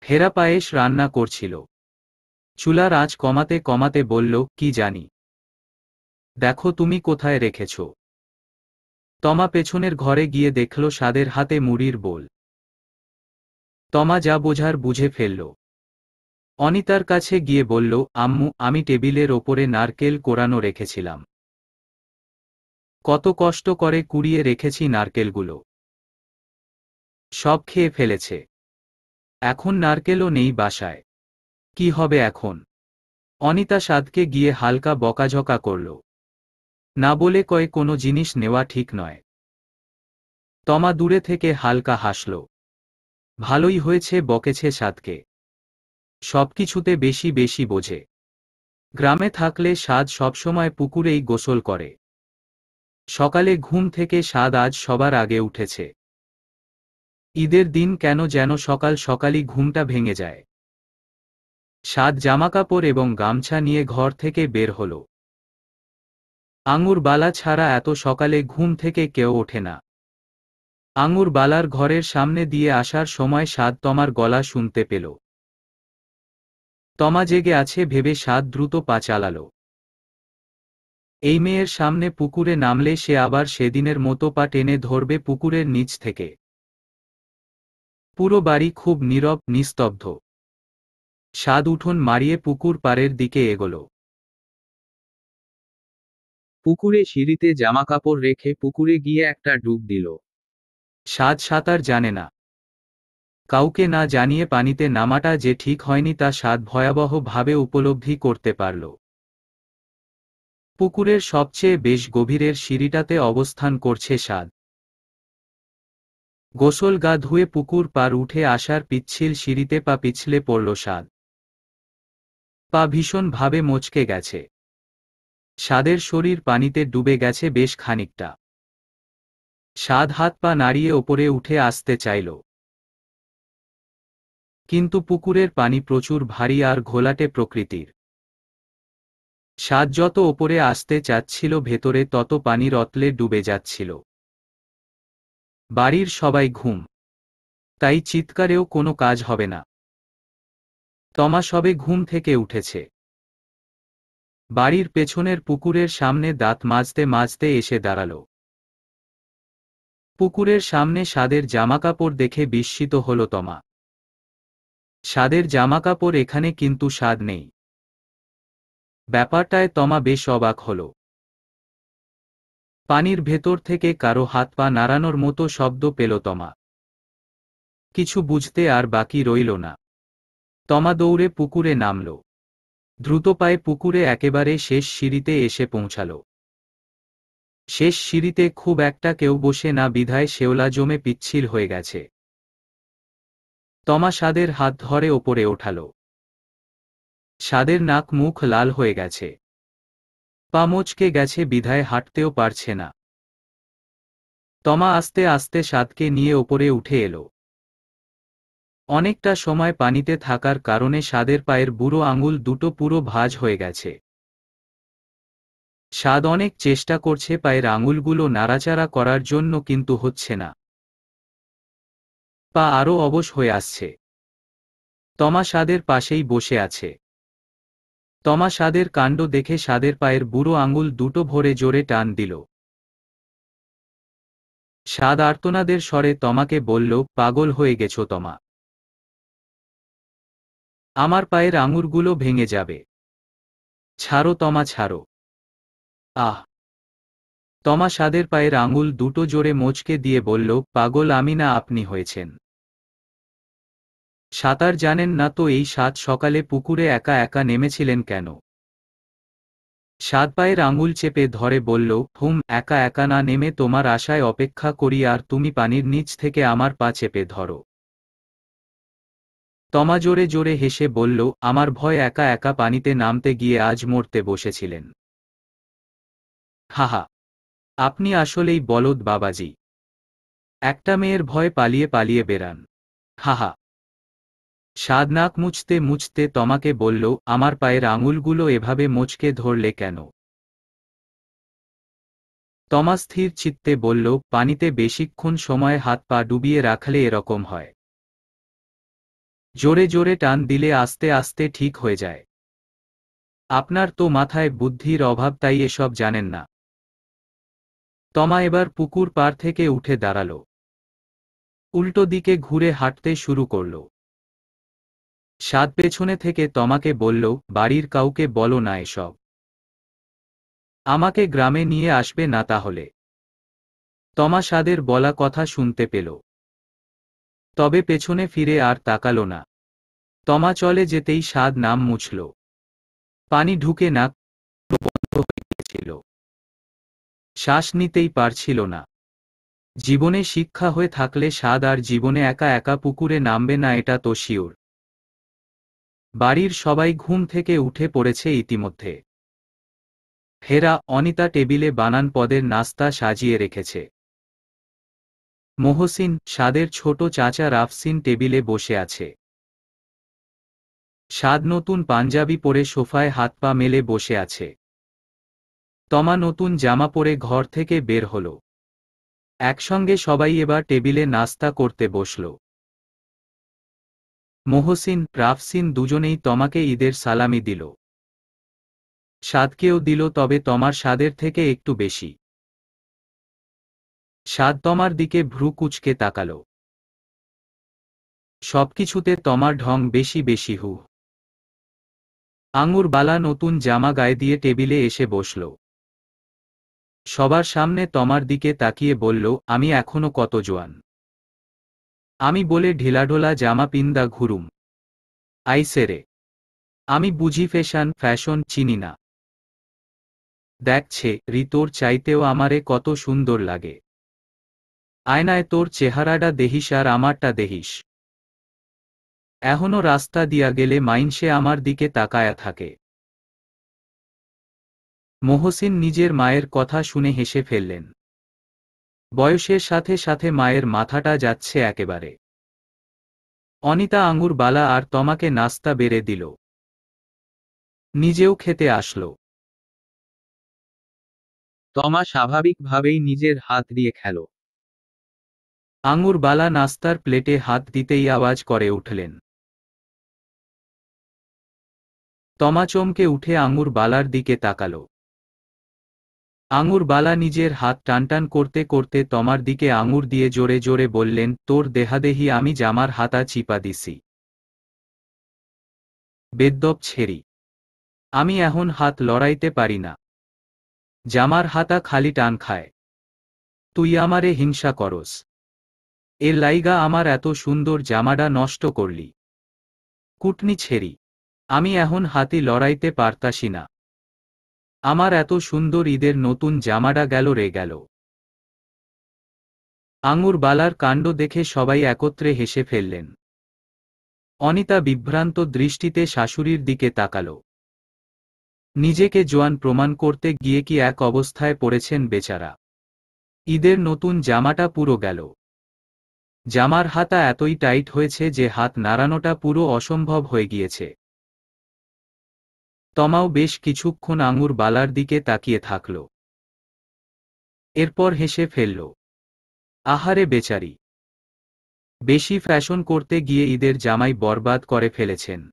B: হেরা পায়েস রান্না করছিল। চুলার আঁচ কমাতে কমাতে বলল, কি জানি। দেখো তুমি কোথায় রেখেছ। তমা পেছনের ঘরে গিয়ে দেখল স্বাদের হাতে মুড়ির বোল। তমা যা বোঝার বুঝে ফেলল। অনিতার কাছে গিয়ে বলল, আম্মু আমি টেবিলের ওপরে নারকেল কোরানো রেখেছিলাম। কত কষ্ট করে কুড়িয়ে রেখেছি নারকেলগুলো, সব খেয়ে ফেলেছে। এখন নারকেলও নেই বাসায়, কি হবে এখন? অনিতা সাদকে গিয়ে হালকা বকাঝকা করল। না বলে কয়ে কোনো জিনিস নেওয়া ঠিক নয়। তমা দূরে থেকে হালকা হাসল। ভালোই হয়েছে বকেছে সাদকে, সবকিছুতে বেশি বেশি বোঝে। গ্রামে থাকলে সাদ সবসময় পুকুরেই গোসল করে। সকালে ঘুম থেকে সাদ আজ সবার আগে উঠেছে। ঈদের দিন কেন যেন সকাল সকালই ঘুমটা ভেঙে যায়। সাদ জামাকাপড় এবং গামছা নিয়ে ঘর থেকে বের হল। আঙুর বালা ছাড়া এত সকালে ঘুম থেকে কেউ ওঠে না। আঙুর বালার ঘরের সামনে দিয়ে আসার সময় সাদ তমার গলা শুনতে পেল। তমা জেগে আছে ভেবে সাদ দ্রুত পা চালালো। এই মেয়ের সামনে পুকুরে নামলে সে আবার সেদিনের মতো পা টেনে ধরবে পুকুরের নিচ থেকে। পুরো বাড়ি খুব নীরব, নিস্তব্ধ। সাদ উঠোন মারিয়ে পুকুর পাড়ের দিকে এগোল।
C: পুকুরে সিঁড়িতে জামাকাপড় রেখে পুকুরে গিয়ে একটা ডুব দিল।
B: সাদ সাঁতার জানে না। কাউকে না জানিয়ে পানিতে নামাটা যে ঠিক হয়নি তা সাদ ভয়াবহভাবে উপলব্ধি করতে পারল। পুকুরের সবচেয়ে বেশ গভীরের সিঁড়িটাতে অবস্থান করছে সাদ। গোসল গা ধুয়ে পুকুর পার উঠে আসার পিচ্ছিল সিঁড়িতে পা পিছলে পড়ল সাদ। পা ভীষণভাবে মচকে গেছে। সাদের শরীর পানিতে ডুবে গেছে বেশ খানিকটা। সাদ হাত পা নাড়িয়ে ওপরে উঠে আসতে চাইল, কিন্তু পুকুরের পানি প্রচুর ভারী আর ঘোলাটে প্রকৃতির। সাদ যত ওপরে আসতে চাচ্ছিল ভেতরে তত পানির অতলে ডুবে যাচ্ছিল। বাড়ির সবাই ঘুম, তাই চিৎকারেও কোনো কাজ হবে না। তমা সবে ঘুম থেকে উঠেছে। বাড়ির পেছনের পুকুরের সামনে দাঁত মাজতে মাজতে এসে দাঁড়াল। পুকুরের সামনে সাদের জামাকাপড় দেখে বিস্মিত হল তমা। সাদের জামাকাপড় এখানে, কিন্তু সাদ নেই। ব্যাপারটায় তমা বেশ অবাক হল। পানির ভেতর থেকে কারো হাত পা নাড়ানোর মতো শব্দ পেল তমা। কিছু বুঝতে আর বাকি রইল না। তমা দৌড়ে পুকুরে নামল। দ্রুত পায়ে পুকুরে একেবারে শেষ সিঁড়িতে এসে পৌঁছাল। শেষ সিঁড়িতে খুব একটা কেউ বসে না বিধায় শেওলা জমে পিচ্ছিল হয়ে গেছে। তমা সাদের হাত ধরে ওপরে ওঠাল। সাদের নাক মুখ লাল হয়ে গেছে। পা মচকে গেছে বিধায় হাঁটতেও পারছে না। তমা আস্তে আস্তে সাদকে নিয়ে ওপরে উঠে এলো। অনেকটা সময় পানিতে থাকার কারণে সাদের পায়ের বুড়ো আঙুল দুটো পুরো ভাঁজ হয়ে গেছে। সাদ অনেক চেষ্টা করছে পায়ের আঙুলগুলো নাড়াচাড়া করার জন্য, কিন্তু হচ্ছে না। পা আরও অবশ হয়ে আসছে। তমা সাদের পাশেই বসে আছে। তমা সাদের কাণ্ড দেখে সাদের পায়ের বুড়ো আঙুল দুটো ভরে জোরে টান দিল। সাদ আর্তনাদের স্বরে তমাকে বলল, পাগল হয়ে গেছো তমা? আমার পায়ের আঙুরগুলো ভেঙে যাবে। ছাড়ো তমা, ছাড়ো। আহ! তমা সাদের পায়ের আঙুল দুটো জোরে মোচকে দিয়ে বলল, পাগল আমি না, আপনি হয়েছেন। সাঁতার জানেন না তো এই সাত সকালে পুকুরে একা একা নেমেছিলেন কেন? সাদ পায়ের আঙুল চেপে ধরে বলল, একা একা না নেমে তোমার আশায় অপেক্ষা করি, আর তুমি পানির নিচ থেকে আমার পা চেপে ধরো। তমা জোরে জোরে হেসে বলল, আমার ভয় একা একা পানিতে নামতে গিয়ে আজ মরতে বসেছিলেন। হাহা, আপনি আসলেই বলদ বাবাজি। একটা মেয়ের ভয় পালিয়ে পালিয়ে বেরান। হাহা। সাদ নাক মুছতে মুছতে তমাকে বলল, আমার পায়ের আঙুলগুলো এভাবে মোচকে ধরলে কেন? তমা স্থির চিত্তে বলল, পানিতে বেশিক্ষণ সময় হাত পা ডুবিয়ে রাখলে এরকম হয়। জোরে জোরে টান দিলে আস্তে আস্তে ঠিক হয়ে যায়। আপনার তো মাথায় বুদ্ধির অভাব, তাই এসব জানেন না। তমা এবার পুকুর পাড় থেকে উঠে দাঁড়াল। উল্টো দিকে ঘুরে হাঁটতে শুরু করল। সাদ পেছনে থেকে তমাকে বলল, বাড়ির কাউকে বলো না এসব। আমাকে গ্রামে নিয়ে আসবে না তাহলে। তমা সাদের বলা কথা শুনতে পেল, তবে পেছনে ফিরে আর তাকাল না। তমা চলে যেতেই সাদ নাম মুছল। পানি ঢুকে নাক বন্ধ হয়ে গিয়েছিল। শ্বাস নিতেই পারছিল না। জীবনে শিক্ষা হয়ে থাকলে সাদ আর জীবনে একা একা পুকুরে নামবে না, এটা তো শিওর। বাড়ির সবাই ঘুম থেকে উঠে পড়েছে ইতিমধ্যে। হেরা, অনিতা টেবিলে বানান পদের নাস্তা সাজিয়ে রেখেছে। মহসিন, সাদের ছোট চাচা রাফসিন টেবিলে বসে আছে। সাদ নতুন পাঞ্জাবি পরে সোফায় হাত পা মেলে বসে আছে। তমা নতুন জামা পরে ঘর থেকে বের হল। একসঙ্গে সবাই এবার টেবিলে নাস্তা করতে বসল। মহসিন, রাফসিন দুজনেই তোমাকে ঈদের সালামি দিল। সাদকেও দিল, তবে তোমার স্বাদের থেকে একটু বেশি। সাদ তোমার দিকে ভ্রু কুঁচকে তাকালো। সবকিছুতে তোমার ঢং বেশি বেশি হু। আঙুর বালা নতুন জামা গায়ে দিয়ে টেবিলে এসে বসল। সবার সামনে তোমার দিকে তাকিয়ে বলল, আমি এখনো কত জোয়ান। আমি বলে ঢিলাঢোলা জামা পিন্দা ঘুরুম। আইসেরে, আমি বুঝি ফ্যাশন চিনি না। দেখছে রি, তোর চাইতেও আমারে কত সুন্দর লাগে। আয়নায় তোর চেহারাটা দেহিস আর আমারটা দেহিস। এখনো রাস্তা দিয়া গেলে মাইনসে আমার দিকে তাকায়া থাকে। মহসিন নিজের মায়ের কথা শুনে হেসে ফেললেন। বয়সের সাথে সাথে মায়ের মাথাটা যাচ্ছে একেবারে। অনিতা আঙুর বালা আর তোমাকে নাস্তা বেড়ে দিল। নিজেও খেতে আসলো।
C: তমা স্বাভাবিকভাবেই নিজের হাত দিয়ে খেল।
B: আঙুর বালা নাস্তার প্লেটে হাত দিতেই আওয়াজ করে উঠলেন। তমা চমকে উঠে আঙুর বালার দিকে তাকালো। আঙুর বালা নিজের হাত টানটান করতে করতে তমার দিকে আঙুর দিয়ে জোরে জোরে বললেন, তোর দেহাদেহি আমি জামার হাতা চিপা দিছি। বেদ্যপ ছেড়ি, আমি এখন হাত লড়াইতে পারি না। জামার হাতা খালি টান খায়। তুই আমারে হিংসা করস। এর লাইগা আমার এত সুন্দর জামাডা নষ্ট করলি। কুটনি ছেড়ি, আমি এখন হাতি লড়াইতে পারতাসি না। আমার এত সুন্দর ঈদের নতুন জামাডা গেল রে গেল। আঙুর বালার কাণ্ড দেখে সবাই একত্রে হেসে ফেললেন। অনিতা বিভ্রান্ত দৃষ্টিতে শাশুড়ির দিকে তাকালো। নিজেকে জোয়ান প্রমাণ করতে গিয়ে কি এক অবস্থায় পড়েছেন বেচারা। ঈদের নতুন জামাটা পুরো গেল। জামার হাতা এতই টাইট হয়েছে যে হাত নাড়ানোটা পুরো অসম্ভব হয়ে গিয়েছে। তমাও বেশ কিছুক্ষণ আঙুর বালার দিকে তাকিয়ে থাকল। এরপর হেসে ফেলল। আহারে বেচারি, বেশি ফ্যাশন করতে গিয়ে ঈদের জামাই বরবাদ করে ফেলেছেন।